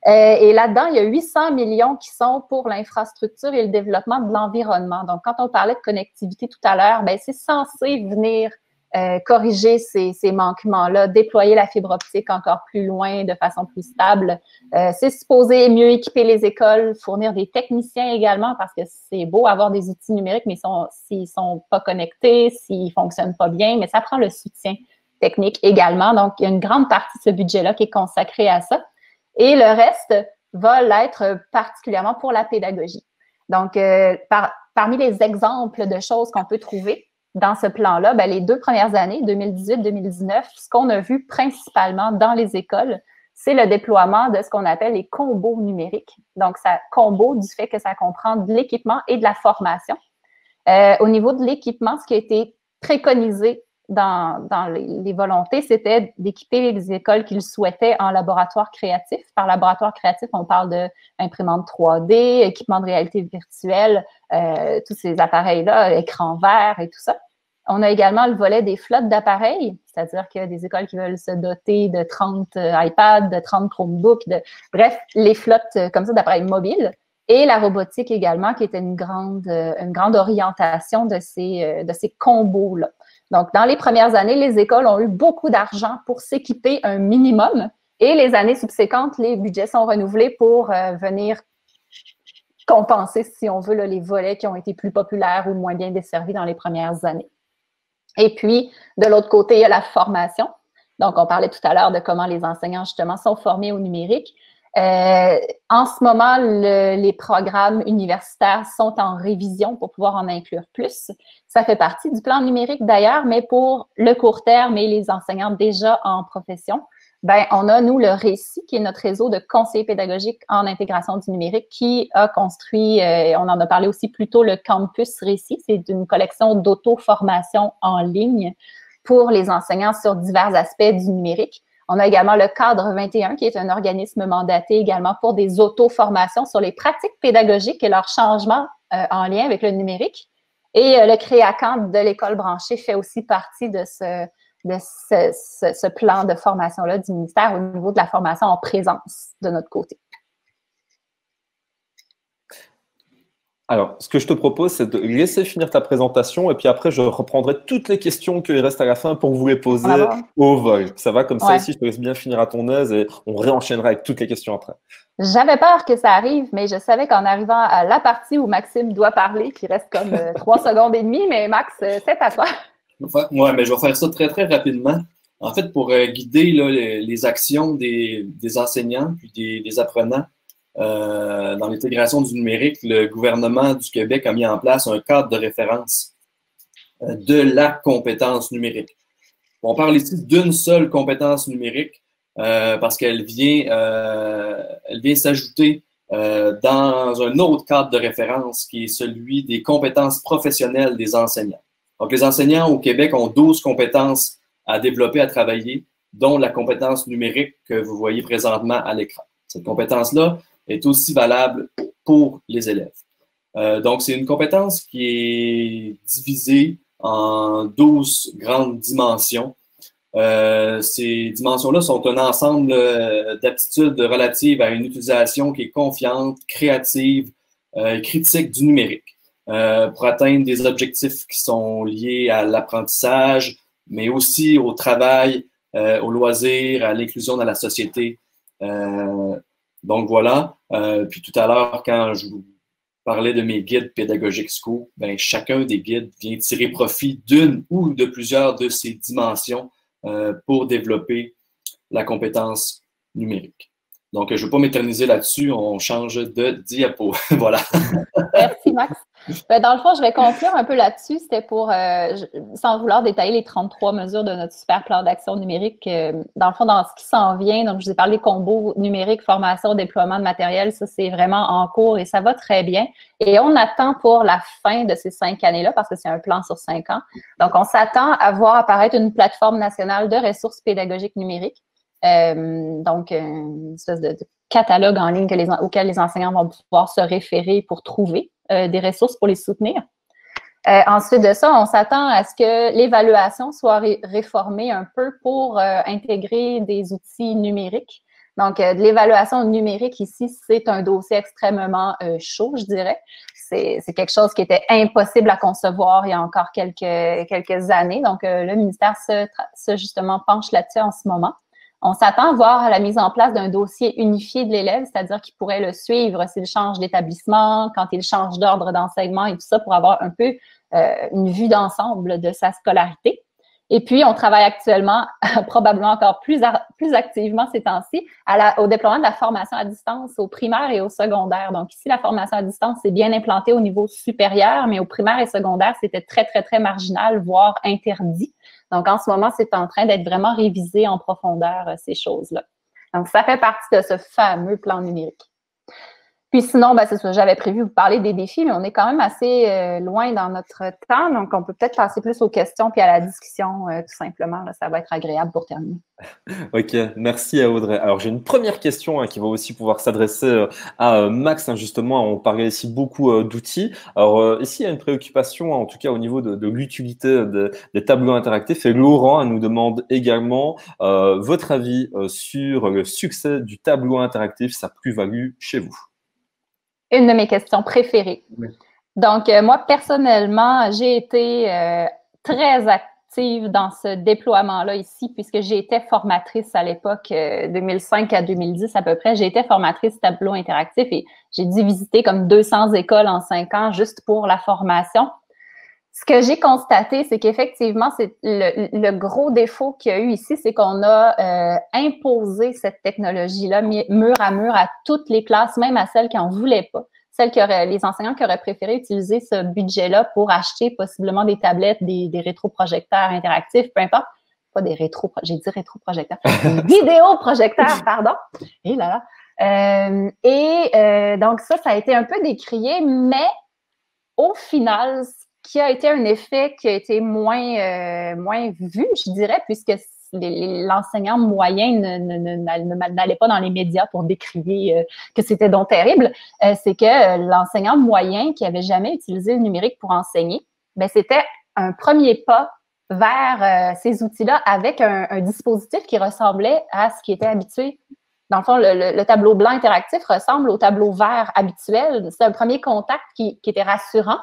Et là-dedans, il y a 800 millions qui sont pour l'infrastructure et le développement de l'environnement. Donc, quand on parlait de connectivité tout à l'heure, ben c'est censé venir corriger ces manquements-là, déployer la fibre optique encore plus loin de façon plus stable. C'est supposé mieux équiper les écoles, fournir des techniciens également, parce que c'est beau avoir des outils numériques, mais s'ils sont pas connectés, s'ils fonctionnent pas bien, mais ça prend le soutien technique également. Donc, il y a une grande partie de ce budget-là qui est consacrée à ça. Et le reste va l'être particulièrement pour la pédagogie. Donc, parmi les exemples de choses qu'on peut trouver dans ce plan-là, les 2 premières années, 2018-2019, ce qu'on a vu principalement dans les écoles, c'est le déploiement de ce qu'on appelle les combos numériques. Donc, ça combo du fait que ça comprend de l'équipement et de la formation. Au niveau de l'équipement, ce qui a été préconisé dans les volontés, c'était d'équiper les écoles qui le souhaitaient en laboratoire créatif. Par laboratoire créatif, on parle d'imprimante 3D, équipement de réalité virtuelle, tous ces appareils-là, écran vert et tout ça. On a également le volet des flottes d'appareils, c'est-à-dire qu'il y a des écoles qui veulent se doter de 30 iPads, de 30 Chromebooks, bref, les flottes comme ça d'appareils mobiles. Et la robotique également, qui était une grande orientation de ces combos-là. Donc, dans les premières années, les écoles ont eu beaucoup d'argent pour s'équiper un minimum. Et les années subséquentes, les budgets sont renouvelés pour venir compenser, si on veut, les volets qui ont été plus populaires ou moins bien desservis dans les premières années. Et puis, de l'autre côté, il y a la formation. Donc, on parlait tout à l'heure de comment les enseignants, justement, sont formés au numérique. En ce moment, les programmes universitaires sont en révision pour pouvoir en inclure plus. Ça fait partie du plan numérique d'ailleurs, mais pour le court terme et les enseignants déjà en profession, on a, nous, le Récit, qui est notre réseau de conseillers pédagogiques en intégration du numérique, qui a construit, on en a parlé aussi plus tôt, le Campus Récit. C'est une collection d'auto-formation en ligne pour les enseignants sur divers aspects du numérique. On a également le Cadre 21, qui est un organisme mandaté également pour des auto-formations sur les pratiques pédagogiques et leurs changements en lien avec le numérique. Et le Créacamp de l'école branchée fait aussi partie de ce plan de formation-là du ministère au niveau de la formation en présence de notre côté. Alors, ce que je te propose, c'est de laisser finir ta présentation et puis après, je reprendrai toutes les questions qui restent à la fin pour vous les poser au vol. Ça va comme ça ici, je te laisse bien finir à ton aise et on réenchaînera avec toutes les questions après. J'avais peur que ça arrive, mais je savais qu'en arrivant à la partie où Maxime doit parler, qui reste comme 3 secondes et demie, mais Max, c'est à toi. Oui, mais je vais faire ça très, très rapidement. En fait, pour guider les actions des enseignants puis des apprenants, dans l'intégration du numérique, le gouvernement du Québec a mis en place un cadre de référence de la compétence numérique. On parle ici d'une seule compétence numérique parce qu'elle vient s'ajouter dans un autre cadre de référence qui est celui des compétences professionnelles des enseignants. Donc, les enseignants au Québec ont 12 compétences à développer, à travailler, dont la compétence numérique que vous voyez présentement à l'écran. Cette compétence-là est aussi valable pour les élèves. Donc, c'est une compétence qui est divisée en 12 grandes dimensions. Ces dimensions-là sont un ensemble d'aptitudes relatives à une utilisation qui est confiante, créative, critique du numérique, pour atteindre des objectifs qui sont liés à l'apprentissage, mais aussi au travail, au loisir, à l'inclusion dans la société. Donc voilà, puis tout à l'heure, quand je vous parlais de mes guides pédagogiques Scoop, chacun des guides vient tirer profit d'une ou de plusieurs de ces dimensions pour développer la compétence numérique. Donc, je ne vais pas m'éterniser là-dessus, on change de diapo. Voilà. Merci, Max. Dans le fond, je vais conclure un peu là-dessus. C'était pour, sans vouloir détailler les 33 mesures de notre super plan d'action numérique, dans le fond, dans ce qui s'en vient, donc je vous ai parlé combos numérique, formation, déploiement de matériel, ça c'est vraiment en cours et ça va très bien. Et on attend pour la fin de ces 5 années-là, parce que c'est un plan sur 5 ans. Donc, on s'attend à voir apparaître une plateforme nationale de ressources pédagogiques numériques. Donc, une espèce de catalogue en ligne auquel les enseignants vont pouvoir se référer pour trouver des ressources pour les soutenir. Ensuite de ça, on s'attend à ce que l'évaluation soit réformée un peu pour intégrer des outils numériques. Donc, de l'évaluation numérique ici, c'est un dossier extrêmement chaud, je dirais. c'est quelque chose qui était impossible à concevoir il y a encore quelques années. Donc, le ministère se justement penche là-dessus en ce moment. On s'attend à voir la mise en place d'un dossier unifié de l'élève, c'est-à-dire qu'il pourrait le suivre s'il change d'établissement, quand il change d'ordre d'enseignement et tout ça, pour avoir un peu une vue d'ensemble de sa scolarité. Et puis, on travaille actuellement, probablement encore plus activement ces temps-ci, au déploiement de la formation à distance au primaire et au secondaire. Donc ici, la formation à distance est bien implantée au niveau supérieur, mais au primaire et secondaire, c'était très, très, très marginal, voire interdit. Donc, en ce moment, c'est en train d'être vraiment révisé en profondeur, ces choses-là. Donc, ça fait partie de ce fameux plan numérique. Puis sinon, c'est ça, j'avais prévu vous parler des défis, mais on est quand même assez loin dans notre temps, donc on peut peut-être passer plus aux questions puis à la discussion, tout simplement. Là, ça va être agréable pour terminer. Ok, merci à Audrey. Alors, j'ai une première question qui va aussi pouvoir s'adresser à Max. Justement, on parlait ici beaucoup d'outils. Alors, ici, il y a une préoccupation, en tout cas au niveau de l'utilité des tableaux interactifs. Et Laurent elle nous demande également votre avis sur le succès du tableau interactif, sa plus-value chez vous. Une de mes questions préférées. Oui. Donc, moi, personnellement, j'ai été très active dans ce déploiement-là ici, puisque j'ai été formatrice à l'époque, 2005 à 2010 à peu près. J'ai été formatrice tableau interactif et j'ai dû visiter comme 200 écoles en 5 ans juste pour la formation. Ce que j'ai constaté, c'est qu'effectivement, c'est le gros défaut qu'il y a eu ici, c'est qu'on a imposé cette technologie-là mur à toutes les classes, même à celles qui n'en voulaient pas, les enseignants qui auraient préféré utiliser ce budget-là pour acheter possiblement des tablettes, des rétroprojecteurs interactifs, peu importe. Pas des j'ai dit rétroprojecteurs, des vidéoprojecteurs, pardon. Et là là. Donc ça a été un peu décrié, mais au final, qui a été un effet qui a été moins vu, je dirais, puisque l'enseignant moyen n'allait pas dans les médias pour décrier que c'était donc terrible, c'est que l'enseignant moyen qui avait jamais utilisé le numérique pour enseigner, c'était un premier pas vers ces outils-là avec un dispositif qui ressemblait à ce qui était habitué. Dans le fond, le tableau blanc interactif ressemble au tableau vert habituel. C'est un premier contact qui était rassurant,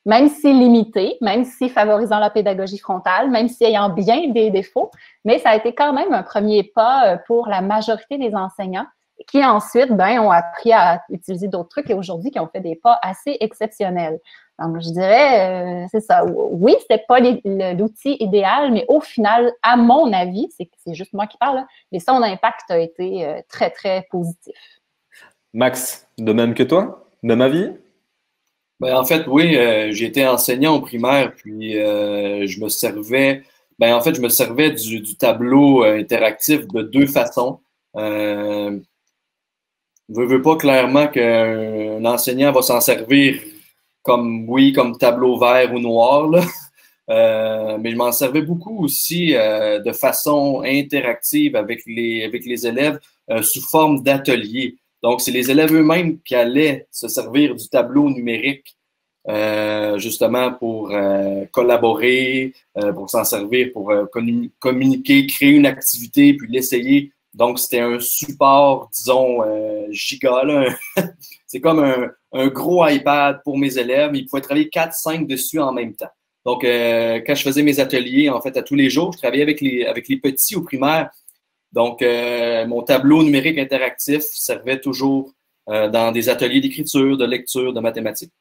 même si limité, même si favorisant la pédagogie frontale, même si ayant bien des défauts, mais ça a été quand même un premier pas pour la majorité des enseignants qui ensuite ont appris à utiliser d'autres trucs et aujourd'hui qui ont fait des pas assez exceptionnels. Donc, je dirais, c'est ça. Oui, c'était pas l'outil idéal, mais au final, à mon avis, c'est juste moi qui parle, mais son impact a été très, très positif. Max, de même que toi? Même avis? En fait, oui, j'ai été enseignant au primaire, puis je me servais du tableau interactif de deux façons. Veux pas clairement qu'un enseignant va s'en servir comme tableau vert ou noir, là. Mais je m'en servais beaucoup aussi de façon interactive avec les élèves sous forme d'atelier. Donc, c'est les élèves eux-mêmes qui allaient se servir du tableau numérique justement pour collaborer, pour s'en servir, pour communiquer, créer une activité, puis l'essayer. Donc, c'était un support, disons, giga, là. C'est comme un gros iPad pour mes élèves. Ils pouvaient travailler 4-5 dessus en même temps. Donc, quand je faisais mes ateliers, en fait, à tous les jours, je travaillais avec les petits au primaire. Donc, mon tableau numérique interactif servait toujours dans des ateliers d'écriture, de lecture, de mathématiques.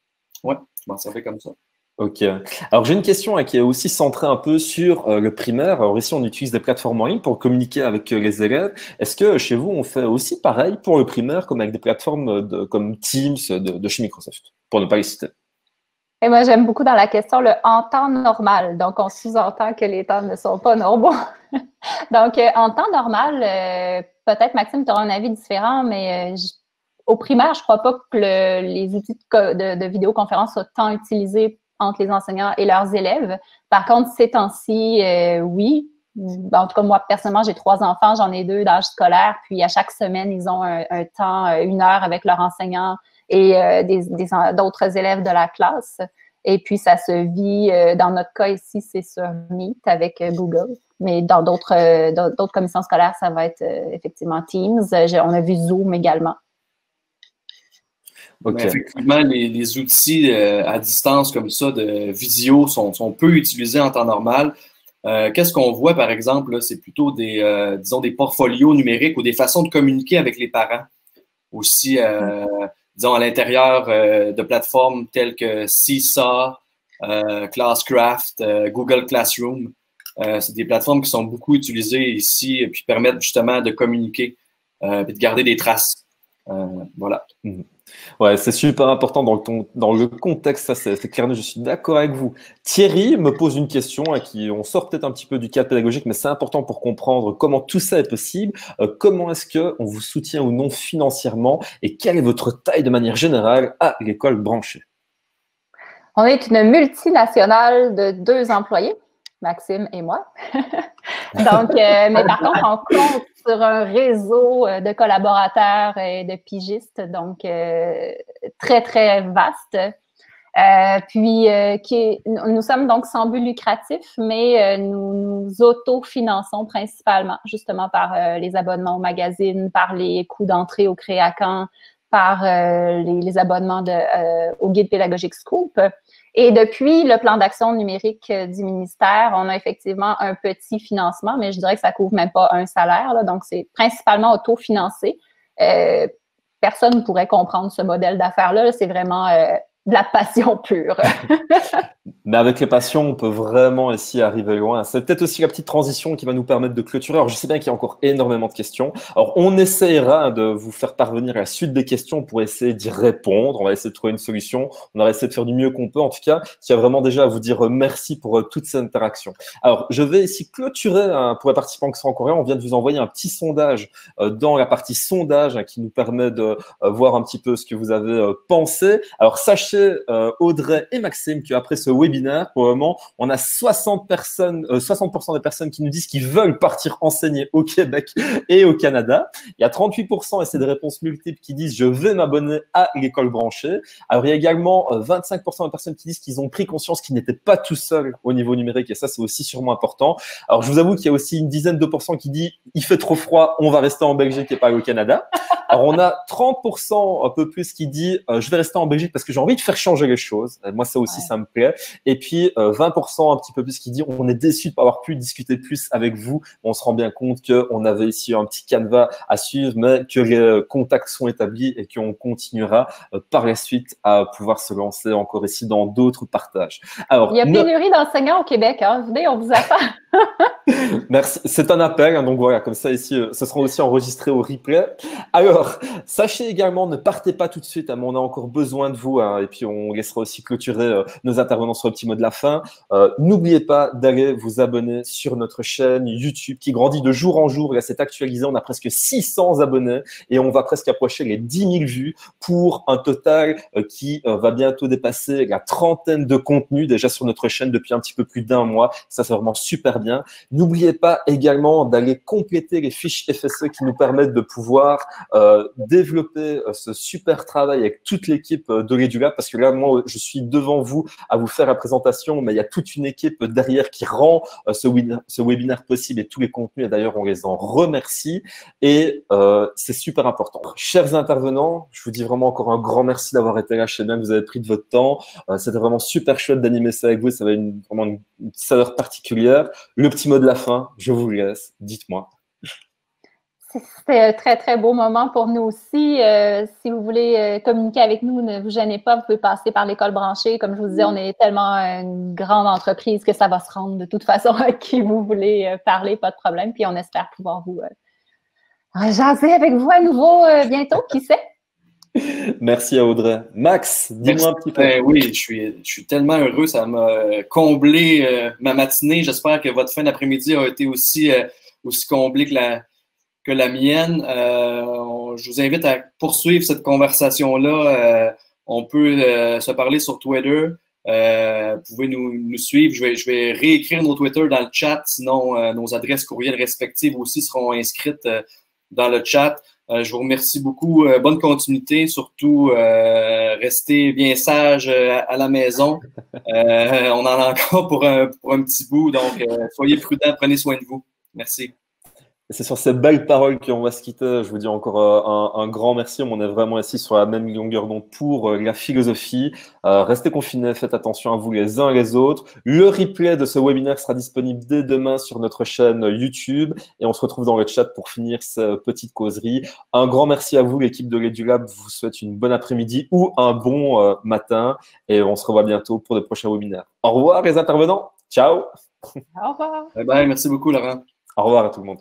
Oui, je m'en servais comme ça. Ok. Alors, j'ai une question qui est aussi centrée un peu sur le primaire. Alors, ici, on utilise des plateformes en ligne pour communiquer avec les élèves. Est-ce que chez vous, on fait aussi pareil pour le primaire, comme avec des plateformes comme Teams de chez Microsoft, pour ne pas les citer? Et moi, j'aime beaucoup dans la question le « en temps normal ». Donc, on sous-entend que les temps ne sont pas normaux. Donc, en temps normal, peut-être, Maxime, tu auras un avis différent, mais au primaire, je ne crois pas que les outils de vidéoconférence soient tant utilisés entre les enseignants et leurs élèves. Par contre, ces temps-ci, oui. En tout cas, moi, personnellement, j'ai 3 enfants, j'en ai 2 d'âge scolaire, puis à chaque semaine, ils ont un temps, 1 heure avec leur enseignant et d'autres élèves de la classe. Et puis, ça se vit, dans notre cas ici, c'est sur Meet avec Google. Mais dans d'autres commissions scolaires, ça va être effectivement Teams. On a vu Zoom également. Mais effectivement, les outils à distance comme ça de visio sont peu utilisés en temps normal. Qu'est-ce qu'on voit, par exemple, c'est plutôt disons, des portfolios numériques ou des façons de communiquer avec les parents. Aussi, disons, à l'intérieur de plateformes telles que Seesaw, Classcraft, Google Classroom. C'est des plateformes qui sont beaucoup utilisées ici et qui permettent justement de communiquer et de garder des traces. Voilà. Ouais, c'est super important dans le contexte, ça c'est clair, je suis d'accord avec vous. Thierry me pose une question on sort peut-être un petit peu du cadre pédagogique, mais c'est important pour comprendre comment tout ça est possible. Comment est-ce qu'on vous soutient ou non financièrement et quelle est votre taille de manière générale à l'école branchée? On est une multinationale de 2 employés, Maxime et moi. Donc, mais par contre, on compte sur un réseau de collaborateurs et de pigistes, donc très, très vaste. Nous sommes donc sans but lucratif, mais nous nous autofinançons principalement, justement par les abonnements au magazine, par les coûts d'entrée au Créacan, par les abonnements au guide pédagogique Scoop. Et depuis le plan d'action numérique du ministère, on a effectivement un petit financement, mais je dirais que ça couvre même pas un salaire, là, donc c'est principalement autofinancé. Personne ne pourrait comprendre ce modèle d'affaires-là, c'est vraiment de la passion pure. Mais avec les passions, on peut vraiment ici arriver loin. C'est peut-être aussi la petite transition qui va nous permettre de clôturer. Alors, je sais bien qu'il y a encore énormément de questions. Alors, on essaiera de vous faire parvenir la suite des questions pour essayer d'y répondre. On va essayer de trouver une solution. On va essayer de faire du mieux qu'on peut. En tout cas, il y a vraiment déjà à vous dire merci pour toute cette interaction. Alors, je vais ici clôturer pour les participants qui sont encore là. On vient de vous envoyer un petit sondage dans la partie sondage qui nous permet de voir un petit peu ce que vous avez pensé. Alors, sachez, Audrey et Maxime, qu'après ce webinaire, pour le moment, on a 60% des personnes qui nous disent qu'ils veulent partir enseigner au Québec et au Canada. Il y a 38%, et c'est des réponses multiples, qui disent « je vais m'abonner à l'école branchée ». Alors, il y a également 25% de personnes qui disent qu'ils ont pris conscience qu'ils n'étaient pas tout seuls au niveau numérique, et ça, c'est aussi sûrement important. Alors, je vous avoue qu'il y a aussi une dizaine de pourcents qui disent « il fait trop froid, on va rester en Belgique et pas au Canada ». Alors, on a 30%, un peu plus, qui dit je vais rester en Belgique parce que j'ai envie de faire changer les choses. Moi, ça aussi, ça me plaît. Et puis, 20%, un petit peu plus, qui dit on est déçu de ne pas avoir pu discuter plus avec vous. On se rend bien compte qu'on avait ici un petit canevas à suivre, mais que les contacts sont établis et qu'on continuera par la suite à pouvoir se lancer encore ici dans d'autres partages. Alors, il y a pénurie d'enseignants au Québec. Hein. Venez, on vous attend. Merci. C'est un appel, hein, donc voilà, comme ça ici, ce sera aussi enregistré au replay. Alors, sachez également, ne partez pas tout de suite, hein, mais on a encore besoin de vous, hein, et puis on laissera aussi clôturer nos intervenants sur le petit mot de la fin. N'oubliez pas d'aller vous abonner sur notre chaîne YouTube qui grandit de jour en jour. Là, c'est actualisé, on a presque 600 abonnés et on va presque approcher les 10 000 vues pour un total qui va bientôt dépasser la 30aine de contenus déjà sur notre chaîne depuis un petit peu plus d'1 mois. Ça, c'est vraiment super bien. N'oubliez pas également d'aller compléter les fiches FSE qui nous permettent de pouvoir développer ce super travail avec toute l'équipe de l'EduLab, parce que là, moi, je suis devant vous à vous faire la présentation, mais il y a toute une équipe derrière qui rend ce webinaire possible et tous les contenus, et d'ailleurs, on les en remercie et c'est super important. Chers intervenants, je vous dis vraiment encore un grand merci d'avoir été là. Je sais bien que vous avez pris de votre temps. C'était vraiment super chouette d'animer ça avec vous. Ça avait vraiment une saveur particulière. Le petit mot de la fin, je vous laisse. Dites-moi. C'était un très, très beau moment pour nous aussi. Si vous voulez communiquer avec nous, ne vous gênez pas, vous pouvez passer par l'école branchée. Comme je vous disais, on est tellement une grande entreprise que ça va se rendre de toute façon à qui vous voulez parler, pas de problème. Puis on espère pouvoir vous jaser avec vous à nouveau bientôt, qui sait? Merci à Audrey. Max, dis-moi un petit peu. Oui, je suis tellement heureux. Ça m'a comblé ma matinée. J'espère que votre fin d'après-midi a été aussi comblée que la mienne. Je vous invite à poursuivre cette conversation-là. On peut se parler sur Twitter. Vous pouvez nous suivre. Je vais réécrire nos Twitter dans le chat. Sinon, nos adresses courriel respectives aussi seront inscrites dans le chat. Je vous remercie beaucoup. Bonne continuité. Surtout, restez bien sages à la maison. On en a encore pour un petit bout. Donc, soyez prudents. Prenez soin de vous. Merci. C'est sur ces belles paroles qu'on va se quitter. Je vous dis encore un grand merci. On est vraiment assis sur la même longueur d'onde pour la philosophie. Restez confinés, faites attention à vous les uns et les autres. Le replay de ce webinaire sera disponible dès demain sur notre chaîne YouTube. Et on se retrouve dans le chat pour finir cette petite causerie. Un grand merci à vous, l'équipe de l'EduLab. Je vous souhaite une bonne après-midi ou un bon matin. Et on se revoit bientôt pour de prochains webinaires. Au revoir les intervenants. Ciao. Au revoir. Bye bye. Merci beaucoup, Laurent. Au revoir à tout le monde.